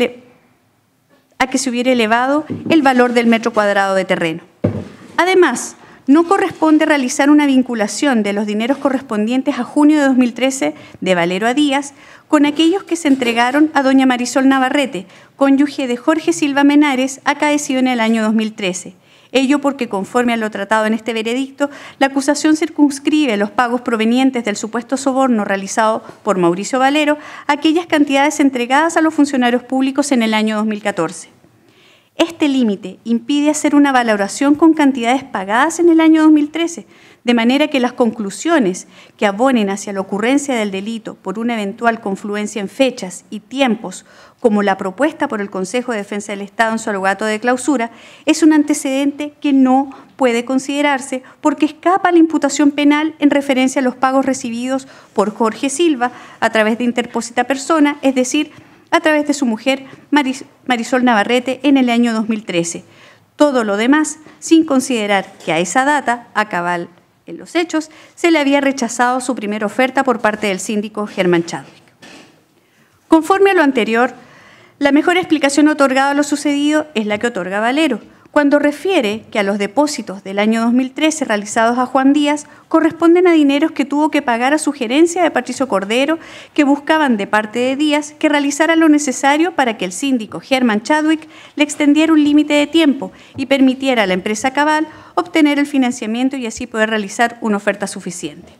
elevado el valor del metro cuadrado de terreno. Además, no corresponde realizar una vinculación de los dineros correspondientes a junio de 2013 de Valero a Díaz con aquellos que se entregaron a doña Marisol Navarrete, cónyuge de Jorge Silva Menares, acaecido en el año 2013. Ello porque, conforme a lo tratado en este veredicto, la acusación circunscribe los pagos provenientes del supuesto soborno realizado por Mauricio Valero a aquellas cantidades entregadas a los funcionarios públicos en el año 2014. Este límite impide hacer una valoración con cantidades pagadas en el año 2013, de manera que las conclusiones que abonen hacia la ocurrencia del delito por una eventual confluencia en fechas y tiempos, como la propuesta por el Consejo de Defensa del Estado en su alegato de clausura, es un antecedente que no puede considerarse porque escapa a la imputación penal en referencia a los pagos recibidos por Jorge Silva a través de interpósita persona, es decir, a través de su mujer Marisol Navarrete en el año 2013. Todo lo demás, sin considerar que a esa data, a Cabal en los hechos, se le había rechazado su primera oferta por parte del síndico Germán Chadwick. Conforme a lo anterior, la mejor explicación otorgada a lo sucedido es la que otorga Valero, cuando refiere que a los depósitos del año 2013 realizados a Juan Díaz corresponden a dineros que tuvo que pagar a sugerencia de Patricio Cordero, que buscaban de parte de Díaz que realizara lo necesario para que el síndico Germán Chadwick le extendiera un límite de tiempo y permitiera a la empresa Cabal obtener el financiamiento y así poder realizar una oferta suficiente.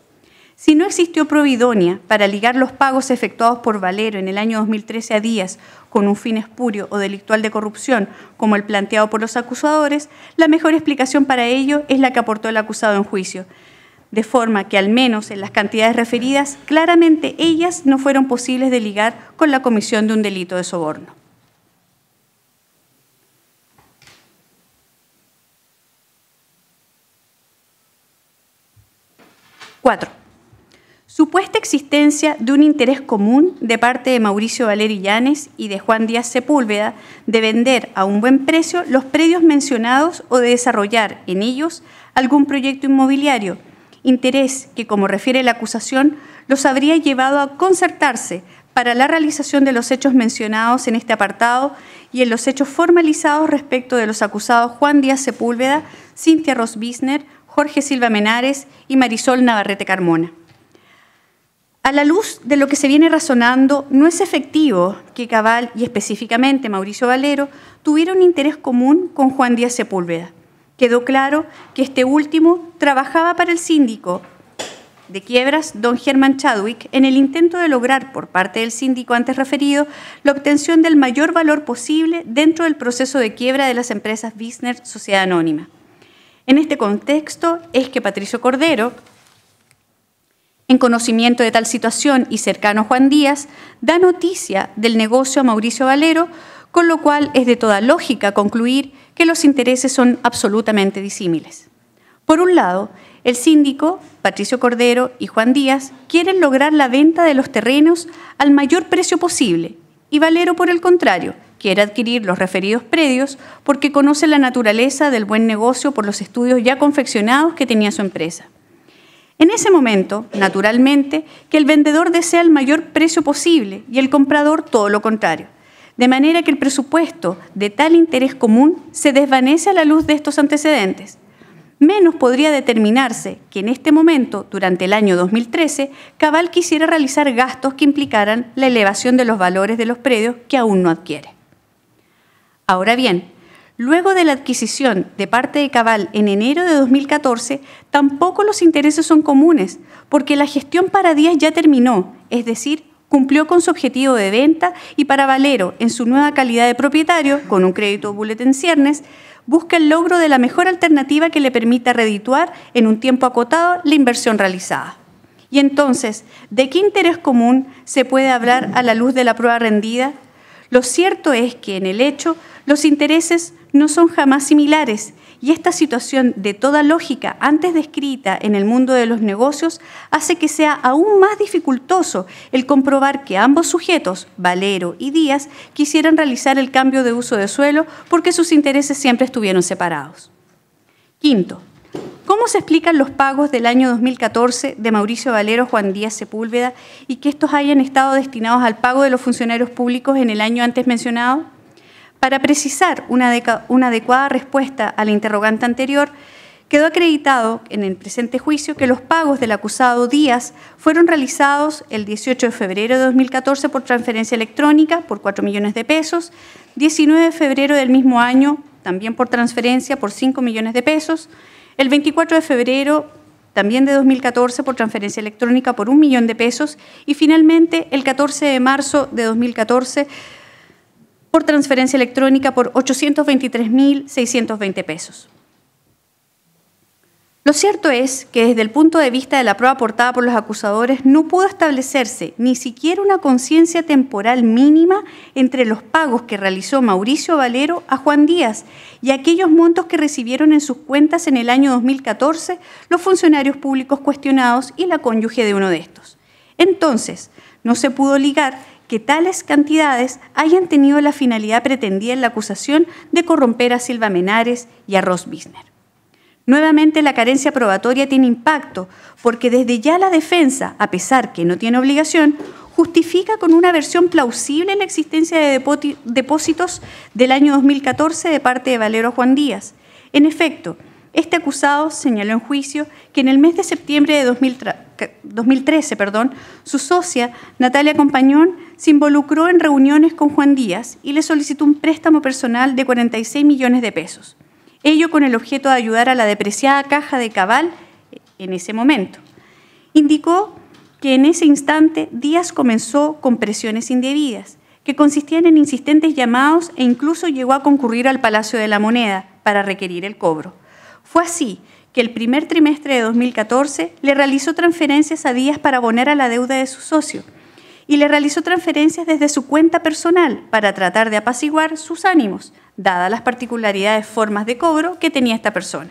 Si no existió prueba idónea para ligar los pagos efectuados por Valero en el año 2013 a Díaz con un fin espurio o delictual de corrupción, como el planteado por los acusadores, la mejor explicación para ello es la que aportó el acusado en juicio, de forma que al menos en las cantidades referidas, claramente ellas no fueron posibles de ligar con la comisión de un delito de soborno. Cuatro. Supuesta existencia de un interés común de parte de Mauricio Valero Illanes y de Juan Díaz Sepúlveda de vender a un buen precio los predios mencionados o de desarrollar en ellos algún proyecto inmobiliario, interés que, como refiere la acusación, los habría llevado a concertarse para la realización de los hechos mencionados en este apartado y en los hechos formalizados respecto de los acusados Juan Díaz Sepúlveda, Cintia Ross-Bissner, Jorge Silva Menares y Marisol Navarrete Carmona. A la luz de lo que se viene razonando, no es efectivo que Cabal, y específicamente Mauricio Valero, tuviera un interés común con Juan Díaz Sepúlveda. Quedó claro que este último trabajaba para el síndico de quiebras, don Germán Chadwick, en el intento de lograr por parte del síndico antes referido la obtención del mayor valor posible dentro del proceso de quiebra de las empresas Bissner Sociedad Anónima. En este contexto es que Patricio Cordero, en conocimiento de tal situación y cercano a Juan Díaz, da noticia del negocio a Mauricio Valero, con lo cual es de toda lógica concluir que los intereses son absolutamente disímiles. Por un lado, El síndico, Patricio Cordero y Juan Díaz, quieren lograr la venta de los terrenos al mayor precio posible y Valero, por el contrario, quiere adquirir los referidos predios porque conoce la naturaleza del buen negocio por los estudios ya confeccionados que tenía su empresa. En ese momento, naturalmente, que el vendedor desea el mayor precio posible y el comprador todo lo contrario, de manera que el presupuesto de tal interés común se desvanece a la luz de estos antecedentes. Menos podría determinarse que en este momento, durante el año 2013, Cabal quisiera realizar gastos que implicaran la elevación de los valores de los predios que aún no adquiere. Ahora bien, luego de la adquisición de parte de Cabal en enero de 2014, tampoco los intereses son comunes, porque la gestión para Díaz ya terminó, es decir, cumplió con su objetivo de venta y para Valero, en su nueva calidad de propietario, con un crédito bullet en ciernes, busca el logro de la mejor alternativa que le permita redituar en un tiempo acotado la inversión realizada. Y entonces, ¿de qué interés común se puede hablar a la luz de la prueba rendida? Lo cierto es que, en el hecho, los intereses no son jamás similares y esta situación de toda lógica antes descrita en el mundo de los negocios hace que sea aún más dificultoso el comprobar que ambos sujetos, Valero y Díaz, quisieran realizar el cambio de uso de suelo porque sus intereses siempre estuvieron separados. Quinto, ¿cómo se explican los pagos del año 2014 de Mauricio Valero, Juan Díaz Sepúlveda y que estos hayan estado destinados al pago de los funcionarios públicos en el año antes mencionado? Para precisar una adecuada respuesta a la interrogante anterior, quedó acreditado en el presente juicio que los pagos del acusado Díaz fueron realizados el 18 de febrero de 2014 por transferencia electrónica por 4 millones de pesos, 19 de febrero del mismo año también por transferencia por 5 millones de pesos, el 24 de febrero también de 2014 por transferencia electrónica por 1 millón de pesos y finalmente el 14 de marzo de 2014 por transferencia electrónica por 823.620 pesos. Lo cierto es que desde el punto de vista de la prueba aportada por los acusadores no pudo establecerse ni siquiera una conciencia temporal mínima entre los pagos que realizó Mauricio Valero a Juan Díaz y aquellos montos que recibieron en sus cuentas en el año 2014 los funcionarios públicos cuestionados y la cónyuge de uno de estos. Entonces, no se pudo ligar que tales cantidades hayan tenido la finalidad pretendida en la acusación de corromper a Silva Menares y a Ross Bisner. Nuevamente, la carencia probatoria tiene impacto, porque desde ya la defensa, a pesar que no tiene obligación, justifica con una versión plausible la existencia de depósitos del año 2014 de parte de Valero a Juan Díaz. En efecto, este acusado señaló en juicio que en el mes de septiembre de 2013, su socia, Natalia Compañón, se involucró en reuniones con Juan Díaz y le solicitó un préstamo personal de 46 millones de pesos. Ello con el objeto de ayudar a la depreciada caja de Cabal en ese momento. Indicó que en ese instante Díaz comenzó con presiones indebidas, que consistían en insistentes llamados e incluso llegó a concurrir al Palacio de la Moneda para requerir el cobro. Fue así que el primer trimestre de 2014 le realizó transferencias a Díaz para abonar a la deuda de su socio y le realizó transferencias desde su cuenta personal para tratar de apaciguar sus ánimos, dadas las particularidades formas de cobro que tenía esta persona.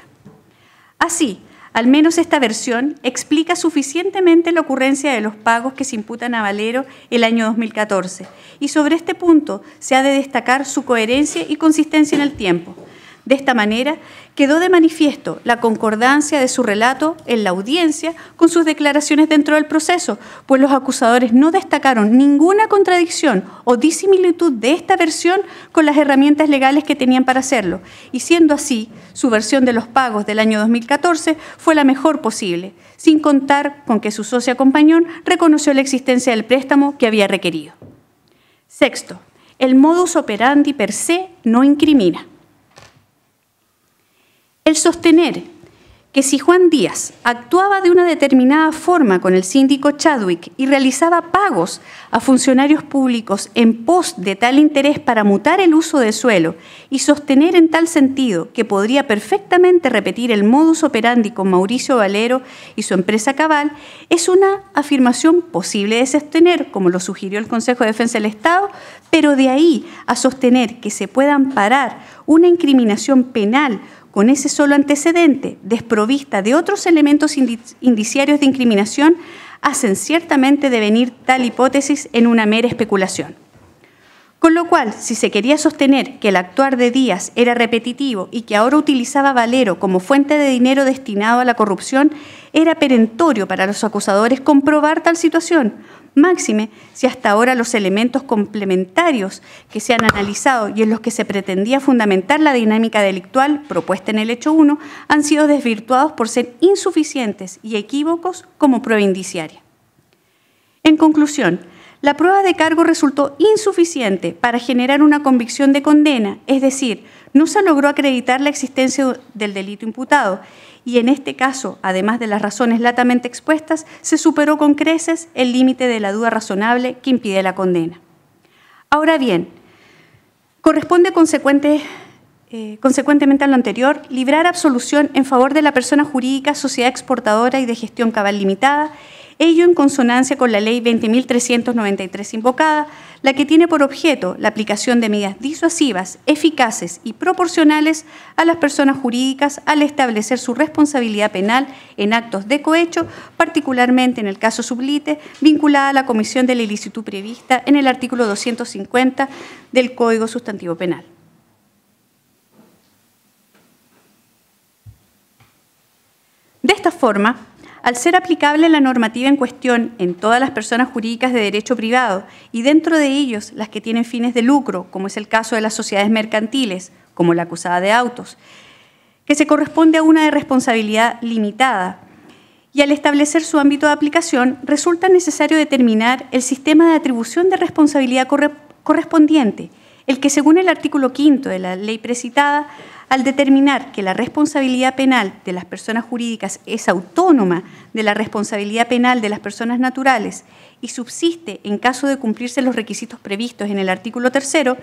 Así, al menos esta versión explica suficientemente la ocurrencia de los pagos que se imputan a Valero el año 2014 y sobre este punto se ha de destacar su coherencia y consistencia en el tiempo. De esta manera, quedó de manifiesto la concordancia de su relato en la audiencia con sus declaraciones dentro del proceso, pues los acusadores no destacaron ninguna contradicción o disimilitud de esta versión con las herramientas legales que tenían para hacerlo, y siendo así, su versión de los pagos del año 2014 fue la mejor posible, sin contar con que su socia Compañón reconoció la existencia del préstamo que había requerido. Sexto, el modus operandi per se no incrimina. El sostener que si Juan Díaz actuaba de una determinada forma con el síndico Chadwick y realizaba pagos a funcionarios públicos en pos de tal interés para mutar el uso de suelo y sostener en tal sentido que podría perfectamente repetir el modus operandi con Mauricio Valero y su empresa Cabal, es una afirmación posible de sostener, como lo sugirió el Consejo de Defensa del Estado, pero de ahí a sostener que se pueda amparar una incriminación penal con ese solo antecedente, desprovista de otros elementos indiciarios de incriminación, hacen ciertamente devenir tal hipótesis en una mera especulación. Con lo cual, si se quería sostener que el actuar de Díaz era repetitivo y que ahora utilizaba Valero como fuente de dinero destinado a la corrupción, era perentorio para los acusadores comprobar tal situación, máxime si hasta ahora los elementos complementarios que se han analizado y en los que se pretendía fundamentar la dinámica delictual propuesta en el hecho 1 han sido desvirtuados por ser insuficientes y equívocos como prueba indiciaria. En conclusión, la prueba de cargo resultó insuficiente para generar una convicción de condena, es decir, no se logró acreditar la existencia del delito imputado y en este caso, además de las razones latamente expuestas, se superó con creces el límite de la duda razonable que impide la condena. Ahora bien, corresponde consecuentemente a lo anterior, librar absolución en favor de la persona jurídica, sociedad exportadora y de gestión cabal limitada, ello en consonancia con la Ley 20.393 invocada, la que tiene por objeto la aplicación de medidas disuasivas, eficaces y proporcionales a las personas jurídicas al establecer su responsabilidad penal en actos de cohecho, particularmente en el caso sublite, vinculada a la comisión de la ilicitud prevista en el artículo 250 del Código Sustantivo Penal. De esta forma, al ser aplicable la normativa en cuestión en todas las personas jurídicas de derecho privado y dentro de ellos las que tienen fines de lucro, como es el caso de las sociedades mercantiles, como la acusada de autos, que se corresponde a una de responsabilidad limitada, y al establecer su ámbito de aplicación, resulta necesario determinar el sistema de atribución de responsabilidad correspondiente, el que según el artículo 5 de la ley precitada, al determinar que la responsabilidad penal de las personas jurídicas es autónoma de la responsabilidad penal de las personas naturales y subsiste en caso de cumplirse los requisitos previstos en el artículo 3,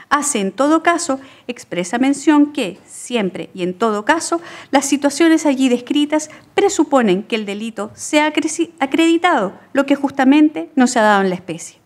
hace en todo caso expresa mención que, siempre y en todo caso, las situaciones allí descritas presuponen que el delito sea acreditado, lo que justamente no se ha dado en la especie.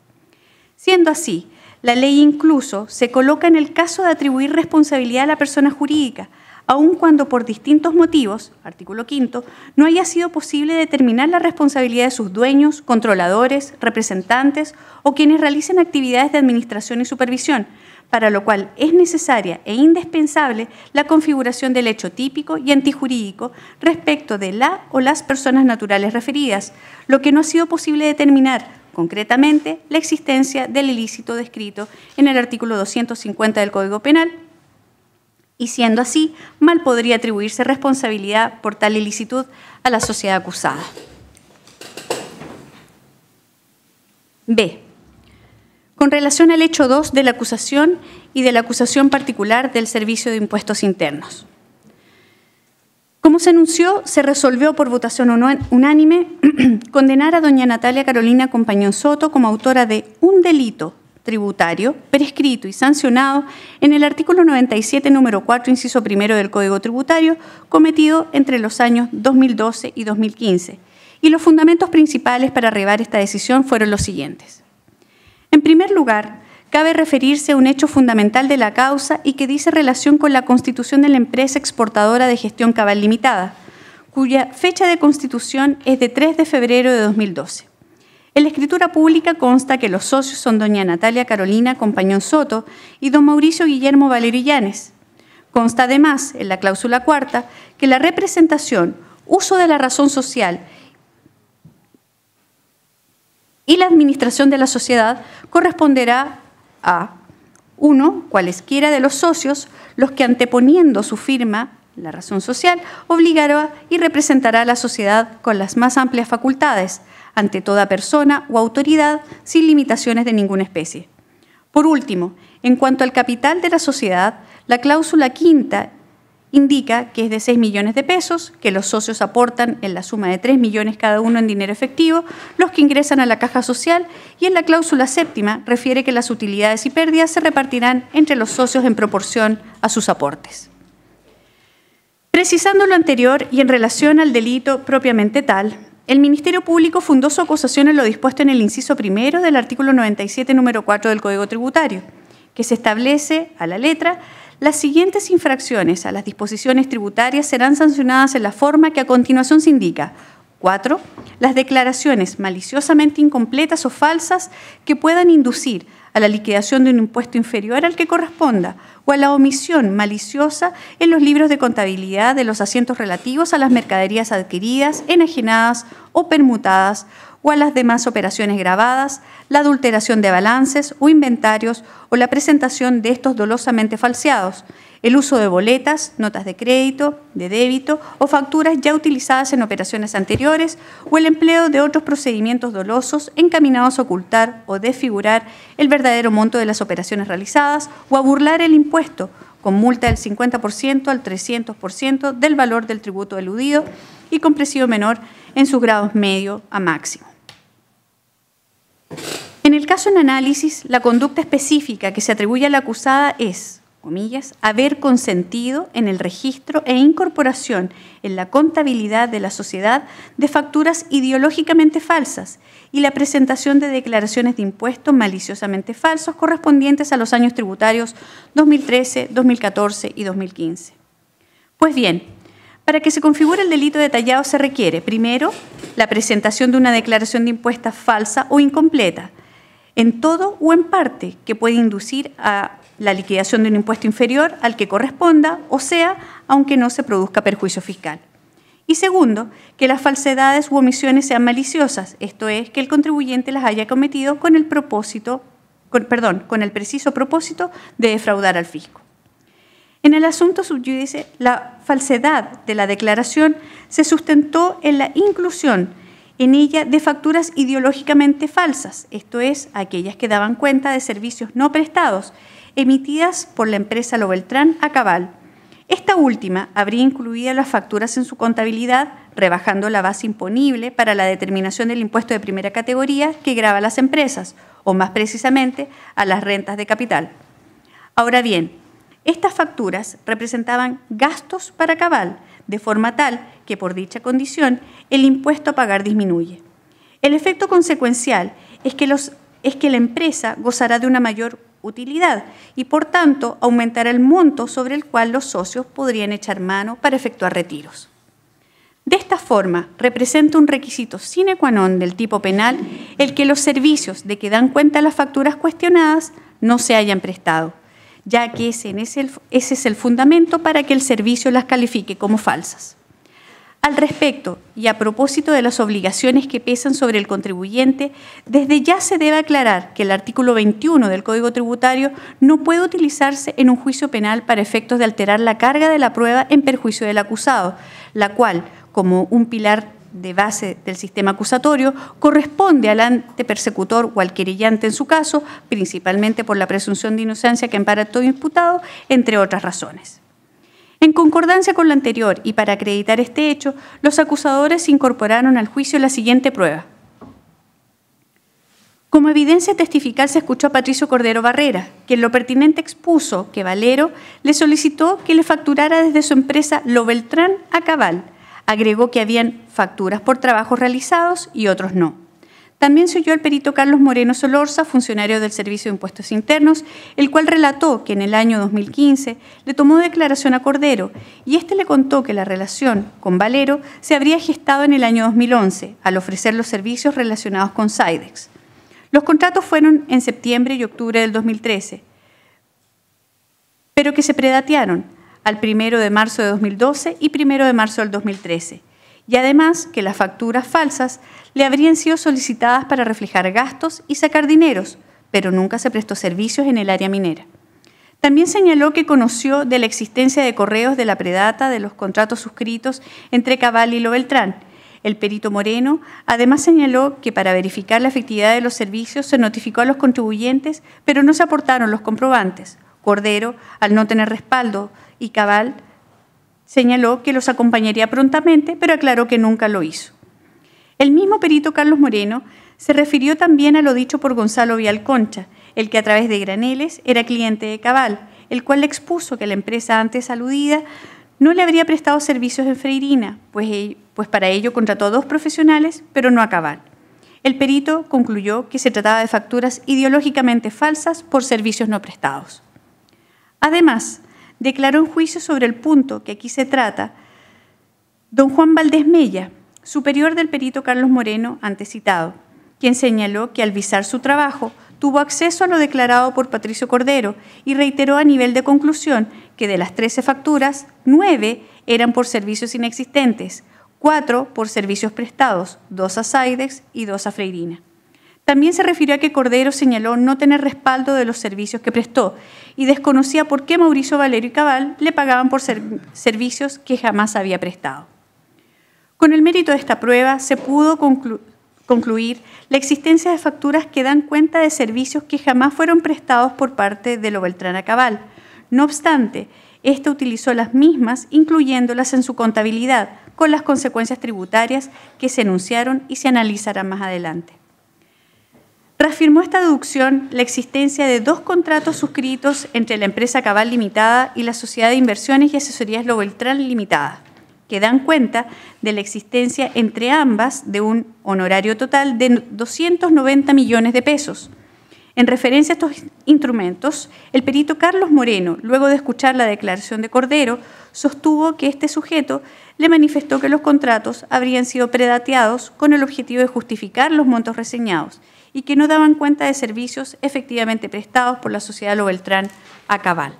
Siendo así, la ley incluso se coloca en el caso de atribuir responsabilidad a la persona jurídica, aun cuando por distintos motivos, artículo 5, no haya sido posible determinar la responsabilidad de sus dueños, controladores, representantes o quienes realicen actividades de administración y supervisión, para lo cual es necesaria e indispensable la configuración del hecho típico y antijurídico respecto de la o las personas naturales referidas, lo que no ha sido posible determinar, concretamente, la existencia del ilícito descrito en el artículo 250 del Código Penal, y siendo así, mal podría atribuirse responsabilidad por tal ilicitud a la sociedad acusada. B. Con relación al hecho 2 de la acusación y de la acusación particular del Servicio de Impuestos Internos. Como se anunció, se resolvió por votación unánime condenar a doña Natalia Carolina Compañón Soto como autora de un delito tributario prescrito y sancionado en el artículo 97, número 4, inciso primero del Código Tributario, cometido entre los años 2012 y 2015. Y los fundamentos principales para arribar a esta decisión fueron los siguientes. En primer lugar, cabe referirse a un hecho fundamental de la causa y que dice relación con la constitución de la empresa exportadora de gestión cabal limitada, cuya fecha de constitución es de 3 de febrero de 2012. En la escritura pública consta que los socios son doña Natalia Carolina Compañón Soto y don Mauricio Guillermo Valero Illanes. Consta además, en la cláusula cuarta, que la representación, uso de la razón social y la administración de la sociedad corresponderá a 1. Cualesquiera de los socios, los que anteponiendo su firma, la razón social, obligará y representará a la sociedad con las más amplias facultades, ante toda persona o autoridad, sin limitaciones de ninguna especie. Por último, en cuanto al capital de la sociedad, la cláusula quinta indica que es de 6 millones de pesos, que los socios aportan en la suma de 3 millones cada uno en dinero efectivo, los que ingresan a la caja social, y en la cláusula séptima refiere que las utilidades y pérdidas se repartirán entre los socios en proporción a sus aportes. Precisando lo anterior y en relación al delito propiamente tal, el Ministerio Público fundó su acusación en lo dispuesto en el inciso primero del artículo 97, número 4 del Código Tributario, que se establece a la letra las siguientes infracciones a las disposiciones tributarias serán sancionadas en la forma que a continuación se indica. 4. Las declaraciones maliciosamente incompletas o falsas que puedan inducir a la liquidación de un impuesto inferior al que corresponda o a la omisión maliciosa en los libros de contabilidad de los asientos relativos a las mercaderías adquiridas, enajenadas o permutadas o a las demás operaciones grabadas, la adulteración de balances o inventarios o la presentación de estos dolosamente falseados, el uso de boletas, notas de crédito, de débito o facturas ya utilizadas en operaciones anteriores o el empleo de otros procedimientos dolosos encaminados a ocultar o desfigurar el verdadero monto de las operaciones realizadas o a burlar el impuesto con multa del 50% al 300% del valor del tributo eludido y con presidio menor en sus grados medio a máximo. En el caso en análisis, la conducta específica que se atribuye a la acusada es, comillas, haber consentido en el registro e incorporación en la contabilidad de la sociedad de facturas ideológicamente falsas y la presentación de declaraciones de impuestos maliciosamente falsos correspondientes a los años tributarios 2013, 2014 y 2015. Pues bien, para que se configure el delito detallado se requiere, primero, la presentación de una declaración de impuestos falsa o incompleta, en todo o en parte, que puede inducir a la liquidación de un impuesto inferior al que corresponda, o sea, aunque no se produzca perjuicio fiscal. Y segundo, que las falsedades u omisiones sean maliciosas, esto es, que el contribuyente las haya cometido con el preciso propósito de defraudar al fisco. En el asunto sub iudice, la falsedad de la declaración se sustentó en la inclusión en ella de facturas ideológicamente falsas, esto es, aquellas que daban cuenta de servicios no prestados, emitidas por la empresa Lo Beltrán a Cabal. Esta última habría incluido las facturas en su contabilidad, rebajando la base imponible para la determinación del impuesto de primera categoría que grava a las empresas, o más precisamente, a las rentas de capital. Ahora bien, estas facturas representaban gastos para Cabal, de forma tal que por dicha condición el impuesto a pagar disminuye. El efecto consecuencial es que la empresa gozará de una mayor utilidad y por tanto aumentará el monto sobre el cual los socios podrían echar mano para efectuar retiros. De esta forma, representa un requisito sine qua non del tipo penal el que los servicios de que dan cuenta las facturas cuestionadas no se hayan prestado, ya que ese es el fundamento para que el servicio las califique como falsas. Al respecto, y a propósito de las obligaciones que pesan sobre el contribuyente, desde ya se debe aclarar que el artículo 21 del Código Tributario no puede utilizarse en un juicio penal para efectos de alterar la carga de la prueba en perjuicio del acusado, la cual, como un pilar de base del sistema acusatorio, corresponde al ente persecutor o al querellante en su caso, principalmente por la presunción de inocencia que ampara todo imputado, entre otras razones. En concordancia con lo anterior y para acreditar este hecho, los acusadores incorporaron al juicio la siguiente prueba. Como evidencia testifical se escuchó a Patricio Cordero Barrera, que en lo pertinente expuso que Valero le solicitó que le facturara desde su empresa Lo Beltrán a Cabal. Agregó que habían facturas por trabajos realizados y otros no. También se oyó al perito Carlos Moreno Solorza, funcionario del Servicio de Impuestos Internos, el cual relató que en el año 2015 le tomó declaración a Cordero y éste le contó que la relación con Valero se habría gestado en el año 2011, al ofrecer los servicios relacionados con Sidex. Los contratos fueron en septiembre y octubre del 2013, pero que se predatearon al 1 de marzo de 2012 y 1 de marzo del 2013. Y además que las facturas falsas le habrían sido solicitadas para reflejar gastos y sacar dineros, pero nunca se prestó servicios en el área minera. También señaló que conoció de la existencia de correos de la predata de los contratos suscritos entre Cabal y Lo Beltrán. El perito Moreno además señaló que para verificar la efectividad de los servicios se notificó a los contribuyentes, pero no se aportaron los comprobantes. Cordero, al no tener respaldo, y Cabal señaló que los acompañaría prontamente, pero aclaró que nunca lo hizo. El mismo perito Carlos Moreno se refirió también a lo dicho por Gonzalo Vialconcha, el que a través de Graneles era cliente de Cabal, el cual le expuso que la empresa antes aludida no le habría prestado servicios en Freirina, pues para ello contrató a 2 profesionales, pero no a Cabal. El perito concluyó que se trataba de facturas ideológicamente falsas por servicios no prestados. Además, declaró en juicio sobre el punto que aquí se trata don Juan Valdés Mella, superior del perito Carlos Moreno antecitado, quien señaló que al visar su trabajo tuvo acceso a lo declarado por Patricio Cordero y reiteró a nivel de conclusión que de las 13 facturas, 9 eran por servicios inexistentes, 4 por servicios prestados, 2 a Saidex y 2 a Freirina. También se refirió a que Cordero señaló no tener respaldo de los servicios que prestó y desconocía por qué Mauricio Valerio y Cabal le pagaban por servicios que jamás había prestado. Con el mérito de esta prueba se pudo concluir la existencia de facturas que dan cuenta de servicios que jamás fueron prestados por parte de Lo Beltrán a Cabal. No obstante, éste utilizó las mismas, incluyéndolas en su contabilidad, con las consecuencias tributarias que se enunciaron y se analizarán más adelante. Reafirmó esta deducción la existencia de 2 contratos suscritos entre la empresa Cabal Limitada y la Sociedad de Inversiones y Asesorías Lo Beltrán Limitada, que dan cuenta de la existencia entre ambas de un honorario total de 290 millones de pesos. En referencia a estos instrumentos, el perito Carlos Moreno, luego de escuchar la declaración de Cordero, sostuvo que este sujeto le manifestó que los contratos habrían sido predateados con el objetivo de justificar los montos reseñados y que no daban cuenta de servicios efectivamente prestados por la sociedad Lo Beltrán a Cabal.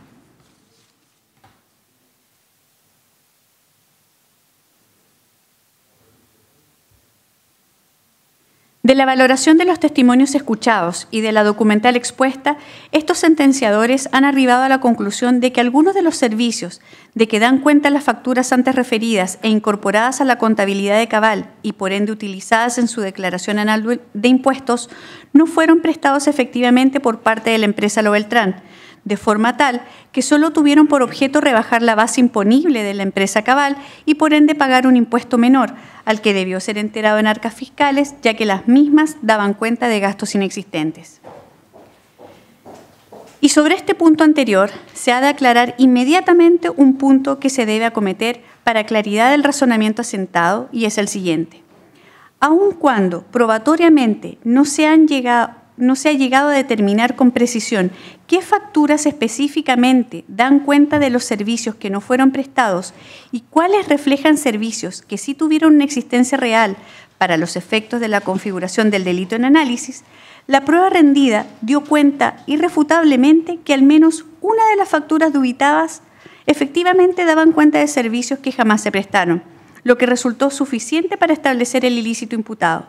De la valoración de los testimonios escuchados y de la documental expuesta, estos sentenciadores han arribado a la conclusión de que algunos de los servicios de que dan cuenta las facturas antes referidas e incorporadas a la contabilidad de Cabal y por ende utilizadas en su declaración anual de impuestos no fueron prestados efectivamente por parte de la empresa Lo Beltrán, de forma tal que solo tuvieron por objeto rebajar la base imponible de la empresa Cabal y por ende pagar un impuesto menor, al que debió ser enterado en arcas fiscales, ya que las mismas daban cuenta de gastos inexistentes. Y sobre este punto anterior, se ha de aclarar inmediatamente un punto que se debe acometer para claridad del razonamiento asentado, y es el siguiente. Aun cuando probatoriamente no se ha llegado a determinar con precisión qué facturas específicamente dan cuenta de los servicios que no fueron prestados y cuáles reflejan servicios que sí tuvieron una existencia real para los efectos de la configuración del delito en análisis, la prueba rendida dio cuenta irrefutablemente que al menos una de las facturas dubitadas efectivamente daban cuenta de servicios que jamás se prestaron, lo que resultó suficiente para establecer el ilícito imputado.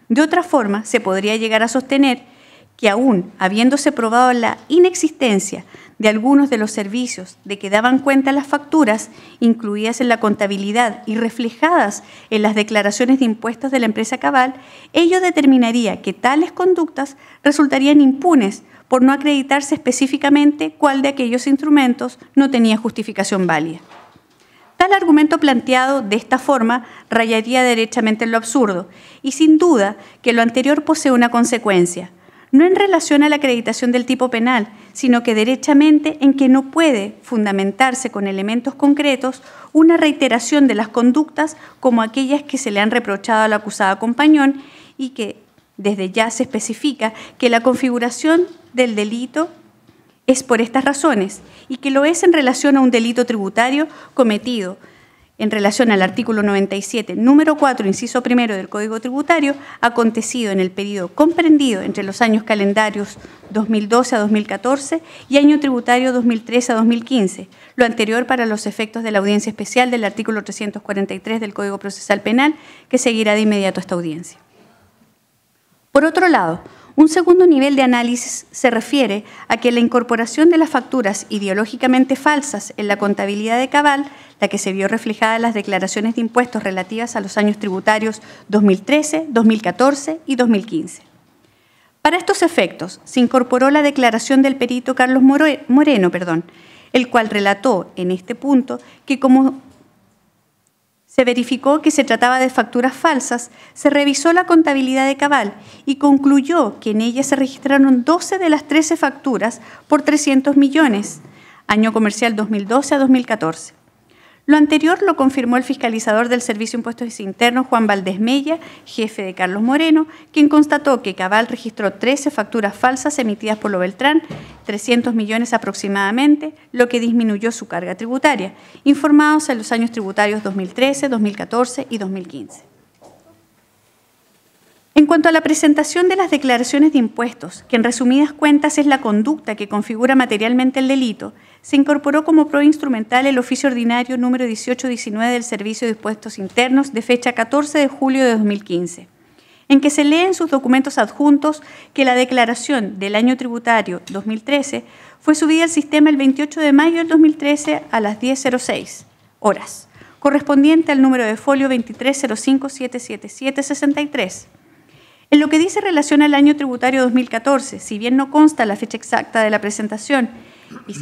De otra forma, se podría llegar a sostener que aún habiéndose probado la inexistencia de algunos de los servicios de que daban cuenta las facturas incluidas en la contabilidad y reflejadas en las declaraciones de impuestos de la empresa Cabal, ello determinaría que tales conductas resultarían impunes por no acreditarse específicamente cuál de aquellos instrumentos no tenía justificación válida. Tal argumento planteado de esta forma rayaría derechamente en lo absurdo y sin duda que lo anterior posee una consecuencia, no en relación a la acreditación del tipo penal, sino que derechamente en que no puede fundamentarse con elementos concretos una reiteración de las conductas como aquellas que se le han reprochado al acusado compañón y que desde ya se especifica que la configuración del delito es por estas razones y que lo es en relación a un delito tributario cometido en relación al artículo 97, número 4, inciso primero del Código Tributario, acontecido en el periodo comprendido entre los años calendarios 2012 a 2014 y año tributario 2013 a 2015, lo anterior para los efectos de la audiencia especial del artículo 343 del Código Procesal Penal, que seguirá de inmediato esta audiencia. Por otro lado, un segundo nivel de análisis se refiere a que la incorporación de las facturas ideológicamente falsas en la contabilidad de Cabal, la que se vio reflejada en las declaraciones de impuestos relativas a los años tributarios 2013, 2014 y 2015. Para estos efectos, se incorporó la declaración del perito Carlos Moreno, el cual relató en este punto que como se verificó que se trataba de facturas falsas, se revisó la contabilidad de Cabal y concluyó que en ella se registraron 12 de las 13 facturas por 300 millones, año comercial 2012 a 2014. Lo anterior lo confirmó el fiscalizador del Servicio de Impuestos Internos, Juan Valdés Mella, jefe de Carlos Moreno, quien constató que Cabal registró 13 facturas falsas emitidas por Lo Beltrán, 300 millones aproximadamente, lo que disminuyó su carga tributaria, informados en los años tributarios 2013, 2014 y 2015. En cuanto a la presentación de las declaraciones de impuestos, que en resumidas cuentas es la conducta que configura materialmente el delito, se incorporó como prueba instrumental el oficio ordinario número 1819 del Servicio de Impuestos Internos de fecha 14 de julio de 2015, en que se lee en sus documentos adjuntos que la declaración del año tributario 2013 fue subida al sistema el 28 de mayo del 2013 a las 10:06 horas, correspondiente al número de folio 230577763. En lo que dice relación al año tributario 2014, si bien no consta la fecha exacta de la presentación, y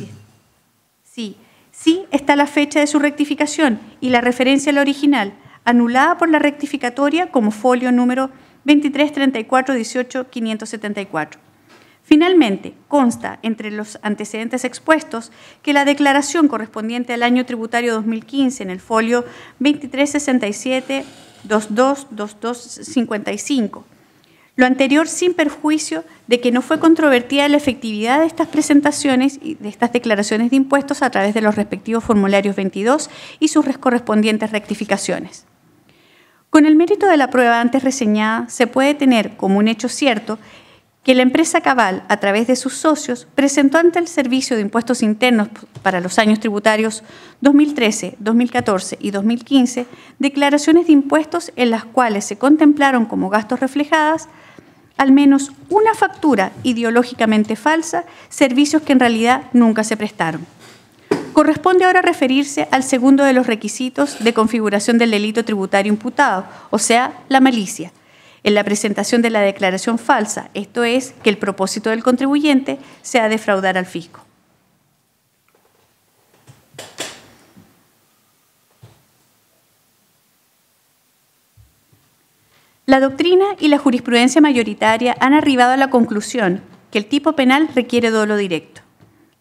sí está la fecha de su rectificación y la referencia a la original, anulada por la rectificatoria como folio número 233418-574. Finalmente, consta entre los antecedentes expuestos que la declaración correspondiente al año tributario 2015 en el folio 2367-222255. Lo anterior sin perjuicio de que no fue controvertida la efectividad de estas presentaciones y de estas declaraciones de impuestos a través de los respectivos formularios 22 y sus correspondientes rectificaciones. Con el mérito de la prueba antes reseñada, se puede tener como un hecho cierto que la empresa Cabal, a través de sus socios, presentó ante el Servicio de Impuestos Internos para los años tributarios 2013, 2014 y 2015 declaraciones de impuestos en las cuales se contemplaron como gastos reflejadas al menos una factura ideológicamente falsa, servicios que en realidad nunca se prestaron. Corresponde ahora referirse al segundo de los requisitos de configuración del delito tributario imputado, o sea, la malicia, en la presentación de la declaración falsa, esto es, que el propósito del contribuyente sea defraudar al fisco. La doctrina y la jurisprudencia mayoritaria han arribado a la conclusión que el tipo penal requiere dolo directo.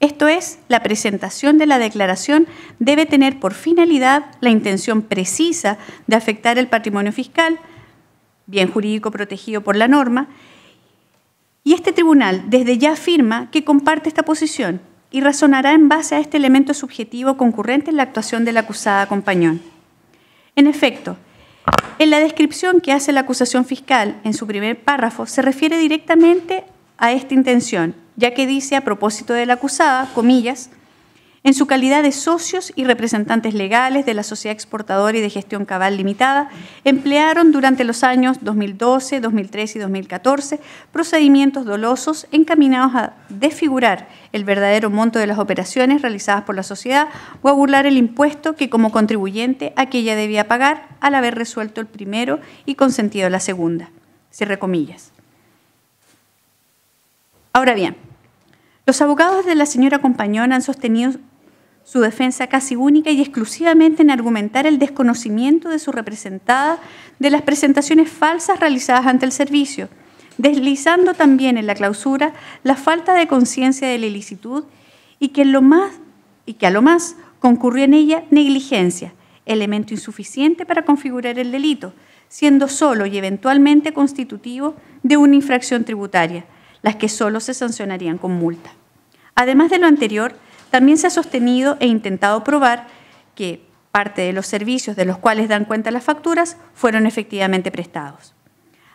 Esto es, la presentación de la declaración debe tener por finalidad la intención precisa de afectar el patrimonio fiscal, bien jurídico protegido por la norma, y este tribunal desde ya afirma que comparte esta posición y razonará en base a este elemento subjetivo concurrente en la actuación de la acusada Compañón. En efecto, en la descripción que hace la acusación fiscal en su primer párrafo se refiere directamente a esta intención, ya que dice a propósito de la acusada, comillas, en su calidad de socios y representantes legales de la Sociedad Exportadora y de Gestión Cabal Limitada, emplearon durante los años 2012, 2013 y 2014 procedimientos dolosos encaminados a desfigurar el verdadero monto de las operaciones realizadas por la sociedad o a burlar el impuesto que como contribuyente aquella debía pagar al haber resuelto el primero y consentido la segunda. Cierre comillas. Ahora bien, los abogados de la señora Compañón han sostenido su defensa casi única y exclusivamente en argumentar el desconocimiento de su representada de las presentaciones falsas realizadas ante el servicio, deslizando también en la clausura la falta de conciencia de la ilicitud y que a lo más concurrió en ella negligencia, elemento insuficiente para configurar el delito, siendo solo y eventualmente constitutivo de una infracción tributaria, las que solo se sancionarían con multa. Además de lo anterior, también se ha sostenido e intentado probar que parte de los servicios de los cuales dan cuenta las facturas fueron efectivamente prestados.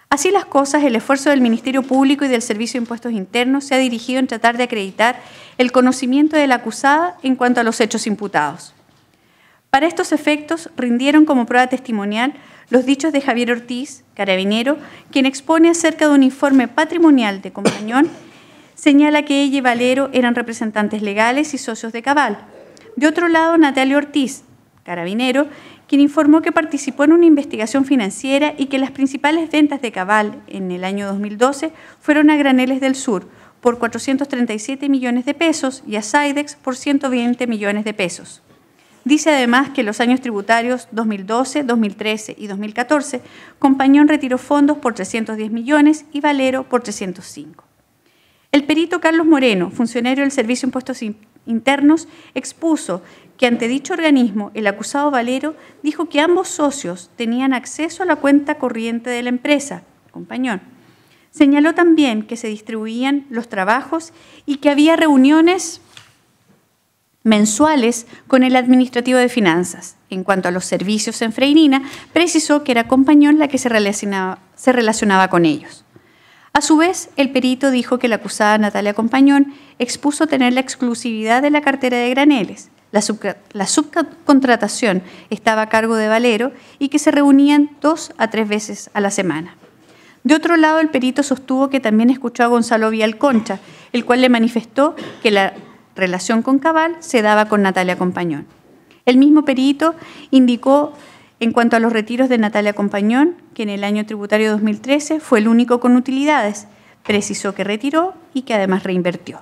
Así las cosas, el esfuerzo del Ministerio Público y del Servicio de Impuestos Internos se ha dirigido en tratar de acreditar el conocimiento de la acusada en cuanto a los hechos imputados. Para estos efectos, rindieron como prueba testimonial los dichos de Javier Ortiz, carabinero, quien expone acerca de un informe patrimonial de Compañón. Señala que ella y Valero eran representantes legales y socios de Cabal. De otro lado, Natalia Ortiz, carabinero, quien informó que participó en una investigación financiera y que las principales ventas de Cabal en el año 2012 fueron a Graneles del Sur por 437 millones de pesos y a Sidex por 120 millones de pesos. Dice además que en los años tributarios 2012, 2013 y 2014, Compañón retiró fondos por 310 millones y Valero por 305. El perito Carlos Moreno, funcionario del Servicio de Impuestos Internos, expuso que ante dicho organismo el acusado Valero dijo que ambos socios tenían acceso a la cuenta corriente de la empresa, Compañón. Señaló también que se distribuían los trabajos y que había reuniones mensuales con el administrativo de finanzas. En cuanto a los servicios en Freirina, precisó que era Compañón la que se relacionaba con ellos. A su vez, el perito dijo que la acusada Natalia Compañón expuso tener la exclusividad de la cartera de graneles. La subcontratación estaba a cargo de Valero y que se reunían 2 a 3 veces a la semana. De otro lado, el perito sostuvo que también escuchó a Gonzalo Vial Concha, el cual le manifestó que la relación con Cabal se daba con Natalia Compañón. El mismo perito indicó, en cuanto a los retiros de Natalia Compañón, que en el año tributario 2013 fue el único con utilidades. Precisó que retiró y que además reinvirtió.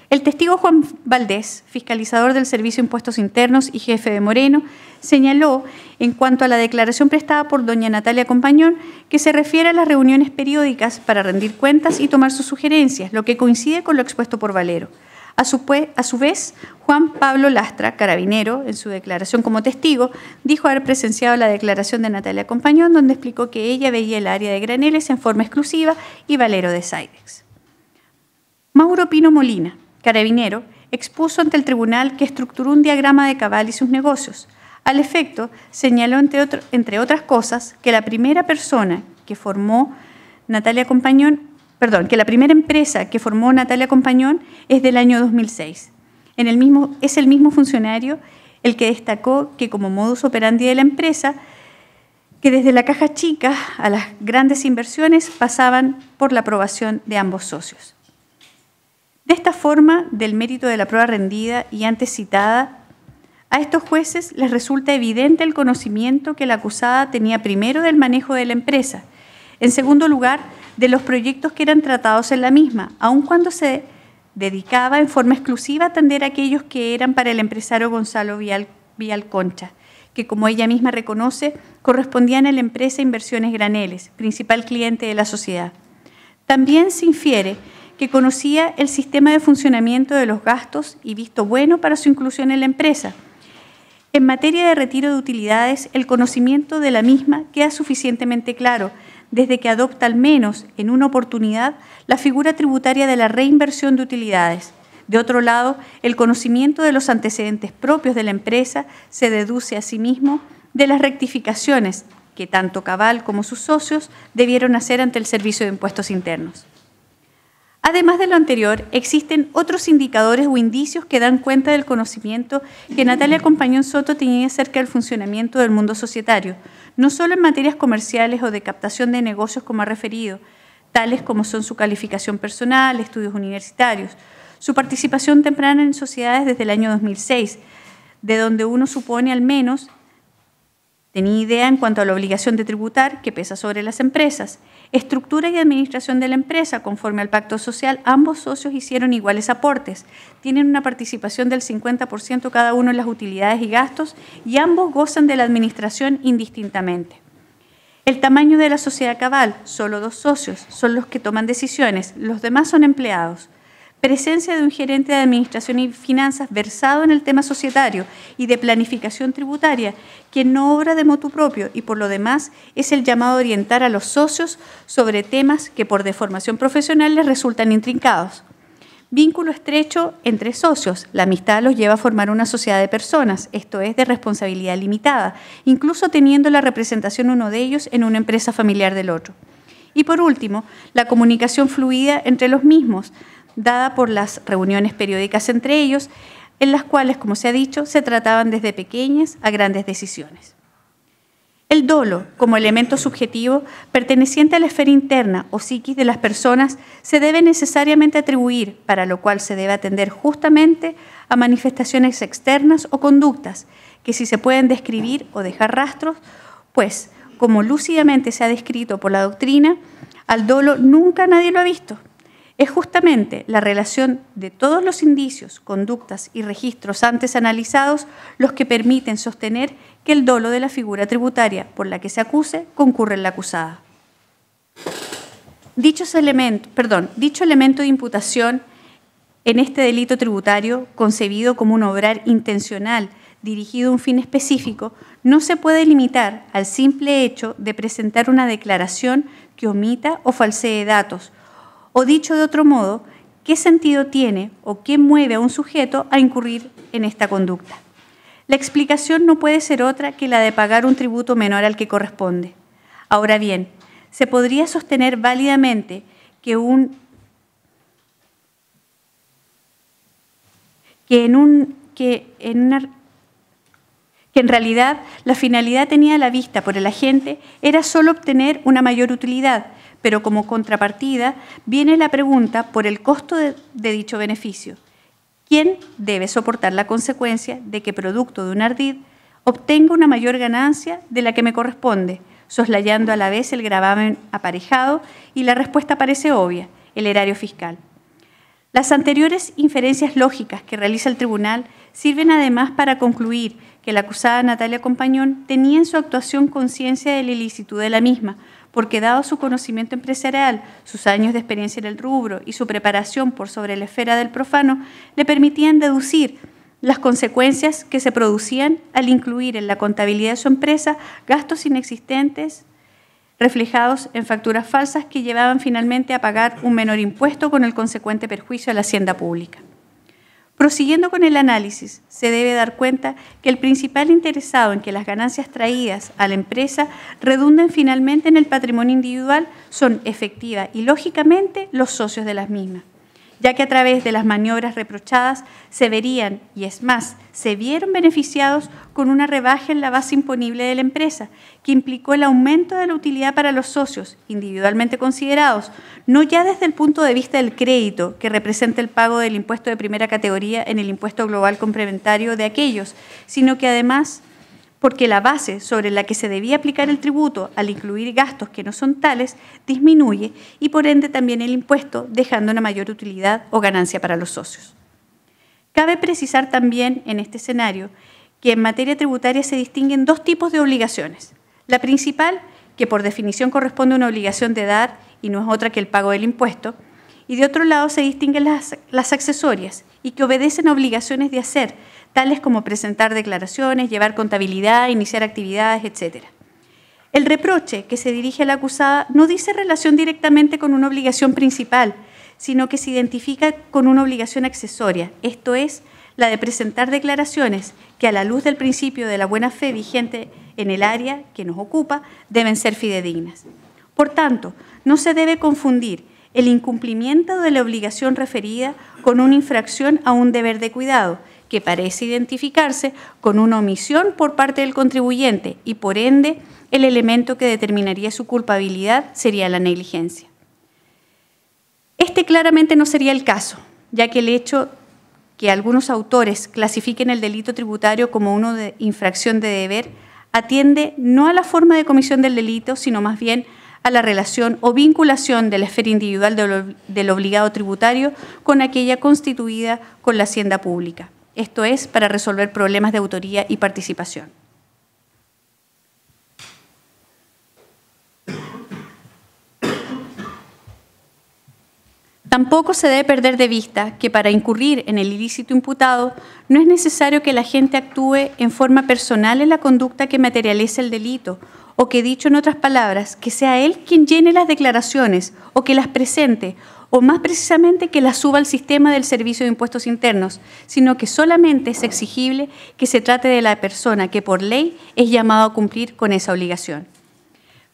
El testigo Juan Valdés, fiscalizador del Servicio de Impuestos Internos y jefe de Moreno, señaló, en cuanto a la declaración prestada por doña Natalia Compañón, que se refiere a las reuniones periódicas para rendir cuentas y tomar sus sugerencias, lo que coincide con lo expuesto por Valero. A su vez, Juan Pablo Lastra, carabinero, en su declaración como testigo, dijo haber presenciado la declaración de Natalia Compañón, donde explicó que ella veía el área de graneles en forma exclusiva y Valero de Sidex. Mauro Pino Molina, carabinero, expuso ante el tribunal que estructuró un diagrama de Cabal y sus negocios. Al efecto, señaló, entre otras cosas, que la primera persona que formó Natalia Compañón, que la primera empresa que formó Natalia Compañón es del año 2006. Es el mismo funcionario el que destacó que como modus operandi de la empresa, que desde la caja chica a las grandes inversiones pasaban por la aprobación de ambos socios. De esta forma, del mérito de la prueba rendida y antes citada, a estos jueces les resulta evidente el conocimiento que la acusada tenía primero del manejo de la empresa, en segundo lugar, de los proyectos que eran tratados en la misma, aun cuando se dedicaba en forma exclusiva a atender a aquellos que eran para el empresario Gonzalo Vial Concha, que como ella misma reconoce, correspondían a la empresa Inversiones Graneles, principal cliente de la sociedad. También se infiere que conocía el sistema de funcionamiento de los gastos y visto bueno para su inclusión en la empresa. En materia de retiro de utilidades, el conocimiento de la misma queda suficientemente claro, desde que adopta al menos en una oportunidad la figura tributaria de la reinversión de utilidades. De otro lado, el conocimiento de los antecedentes propios de la empresa se deduce asimismo de las rectificaciones que tanto Cabal como sus socios debieron hacer ante el Servicio de Impuestos Internos. Además de lo anterior, existen otros indicadores o indicios que dan cuenta del conocimiento que Natalia Compañón Soto tenía acerca del funcionamiento del mundo societario, no solo en materias comerciales o de captación de negocios como ha referido, tales como son su calificación personal, estudios universitarios, su participación temprana en sociedades desde el año 2006, de donde uno supone al menos tenía idea en cuanto a la obligación de tributar que pesa sobre las empresas. Estructura y administración de la empresa, conforme al pacto social, ambos socios hicieron iguales aportes. Tienen una participación del 50% cada uno en las utilidades y gastos y ambos gozan de la administración indistintamente. El tamaño de la sociedad Cabal, solo 2 socios, son los que toman decisiones, los demás son empleados. Presencia de un gerente de administración y finanzas versado en el tema societario y de planificación tributaria, quien no obra de motu propio y por lo demás es el llamado a orientar a los socios sobre temas que por deformación profesional les resultan intrincados. Vínculo estrecho entre socios. La amistad los lleva a formar una sociedad de personas, esto es, de responsabilidad limitada, incluso teniendo la representación uno de ellos en una empresa familiar del otro. Y por último, la comunicación fluida entre los mismos, dada por las reuniones periódicas entre ellos, en las cuales, como se ha dicho, se trataban desde pequeñas a grandes decisiones. El dolo, como elemento subjetivo perteneciente a la esfera interna o psiquis de las personas, se debe necesariamente atribuir, para lo cual se debe atender justamente a manifestaciones externas o conductas, que si se pueden describir o dejar rastros, pues, como lúcidamente se ha descrito por la doctrina, al dolo nunca nadie lo ha visto. Es justamente la relación de todos los indicios, conductas y registros antes analizados los que permiten sostener que el dolo de la figura tributaria por la que se acuse concurre en la acusada. Dicho elemento de imputación en este delito tributario, concebido como un obrar intencional dirigido a un fin específico, no se puede limitar al simple hecho de presentar una declaración que omita o falsee datos, o dicho de otro modo, ¿qué sentido tiene o qué mueve a un sujeto a incurrir en esta conducta? La explicación no puede ser otra que la de pagar un tributo menor al que corresponde. Ahora bien, se podría sostener válidamente que en realidad la finalidad tenida a la vista por el agente era solo obtener una mayor utilidad, pero como contrapartida viene la pregunta por el costo de dicho beneficio. ¿Quién debe soportar la consecuencia de que producto de un ardid obtenga una mayor ganancia de la que me corresponde, soslayando a la vez el gravamen aparejado? Y la respuesta parece obvia: el erario fiscal. Las anteriores inferencias lógicas que realiza el tribunal sirven además para concluir que la acusada Natalia Compañón tenía en su actuación conciencia de la ilicitud de la misma, porque dado su conocimiento empresarial, sus años de experiencia en el rubro y su preparación por sobre la esfera del profano, le permitían deducir las consecuencias que se producían al incluir en la contabilidad de su empresa gastos inexistentes reflejados en facturas falsas que llevaban finalmente a pagar un menor impuesto con el consecuente perjuicio a la hacienda pública. Prosiguiendo con el análisis, se debe dar cuenta que el principal interesado en que las ganancias traídas a la empresa redunden finalmente en el patrimonio individual son efectiva y lógicamente los socios de las mismas, ya que a través de las maniobras reprochadas se verían, y es más, se vieron beneficiados con una rebaja en la base imponible de la empresa, que implicó el aumento de la utilidad para los socios, individualmente considerados, no ya desde el punto de vista del crédito, que representa el pago del impuesto de primera categoría en el impuesto global complementario de aquellos, sino que además porque la base sobre la que se debía aplicar el tributo al incluir gastos que no son tales disminuye y por ende también el impuesto, dejando una mayor utilidad o ganancia para los socios. Cabe precisar también en este escenario que en materia tributaria se distinguen dos tipos de obligaciones. La principal, que por definición corresponde a una obligación de dar y no es otra que el pago del impuesto, y de otro lado se distinguen las accesorias y que obedecen a obligaciones de hacer, tales como presentar declaraciones, llevar contabilidad, iniciar actividades, etc. El reproche que se dirige a la acusada no dice relación directamente con una obligación principal, sino que se identifica con una obligación accesoria, esto es, la de presentar declaraciones que a la luz del principio de la buena fe vigente en el área que nos ocupa, deben ser fidedignas. Por tanto, no se debe confundir el incumplimiento de la obligación referida con una infracción a un deber de cuidado, que parece identificarse con una omisión por parte del contribuyente y, por ende, el elemento que determinaría su culpabilidad sería la negligencia. Este claramente no sería el caso, ya que el hecho que algunos autores clasifiquen el delito tributario como uno de infracción de deber atiende no a la forma de comisión del delito, sino más bien a la relación o vinculación de la esfera individual del obligado tributario con aquella constituida con la hacienda pública. Esto es, para resolver problemas de autoría y participación. Tampoco se debe perder de vista que para incurrir en el ilícito imputado no es necesario que el agente actúe en forma personal en la conducta que materializa el delito, o que, dicho en otras palabras, que sea él quien llene las declaraciones o que las presente, o más precisamente que las suba al sistema del Servicio de Impuestos Internos, sino que solamente es exigible que se trate de la persona que por ley es llamado a cumplir con esa obligación.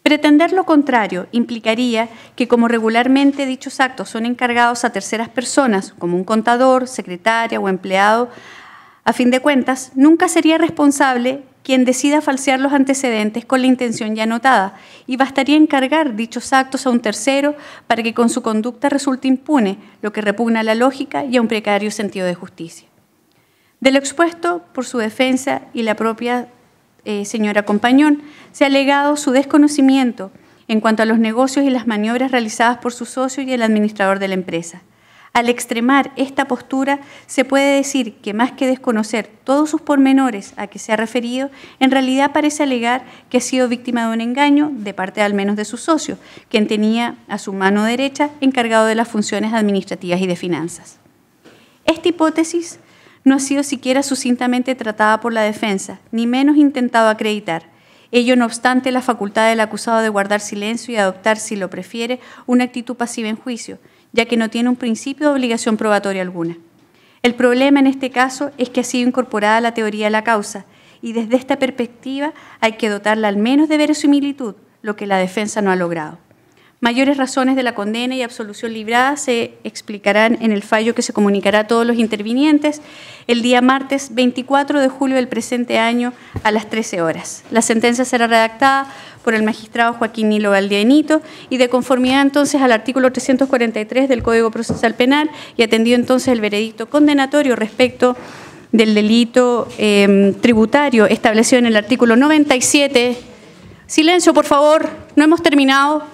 Pretender lo contrario implicaría que, como regularmente dichos actos son encargados a terceras personas, como un contador, secretaria o empleado, a fin de cuentas, nunca sería responsable quien decida falsear los antecedentes con la intención ya anotada, y bastaría encargar dichos actos a un tercero para que con su conducta resulte impune, lo que repugna a la lógica y a un precario sentido de justicia. De lo expuesto por su defensa y la propia señora Compañón, se ha alegado su desconocimiento en cuanto a los negocios y las maniobras realizadas por su socio y el administrador de la empresa. Al extremar esta postura, se puede decir que más que desconocer todos sus pormenores a que se ha referido, en realidad parece alegar que ha sido víctima de un engaño de parte al menos de su socio, quien tenía a su mano derecha encargado de las funciones administrativas y de finanzas. Esta hipótesis no ha sido siquiera sucintamente tratada por la defensa, ni menos intentado acreditar. Ello no obstante la facultad del acusado de guardar silencio y adoptar, si lo prefiere, una actitud pasiva en juicio, ya que no tiene un principio de obligación probatoria alguna. El problema en este caso es que ha sido incorporada la teoría de la causa, y desde esta perspectiva hay que dotarla al menos de verosimilitud, lo que la defensa no ha logrado. Mayores razones de la condena y absolución librada se explicarán en el fallo que se comunicará a todos los intervinientes el día martes 24 de julio del presente año a las 13 horas. La sentencia será redactada por el magistrado Joaquín Nilo Valdianito y de conformidad entonces al artículo 343 del Código Procesal Penal y atendido entonces el veredicto condenatorio respecto del delito tributario establecido en el artículo 97. Silencio, por favor, no hemos terminado.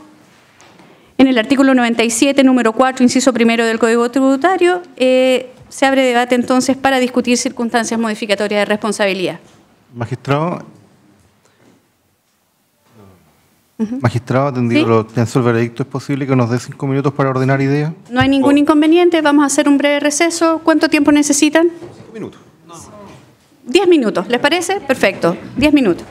En el artículo 97, número 4, inciso primero del Código Tributario, se abre debate entonces para discutir circunstancias modificatorias de responsabilidad. Magistrado. Magistrado, atendido ¿Sí? lo extenso del veredicto, ¿es posible que nos dé 5 minutos para ordenar ideas? No hay ningún inconveniente, vamos a hacer un breve receso. ¿Cuánto tiempo necesitan? 5 minutos. 10 minutos, ¿les parece? Perfecto, 10 minutos.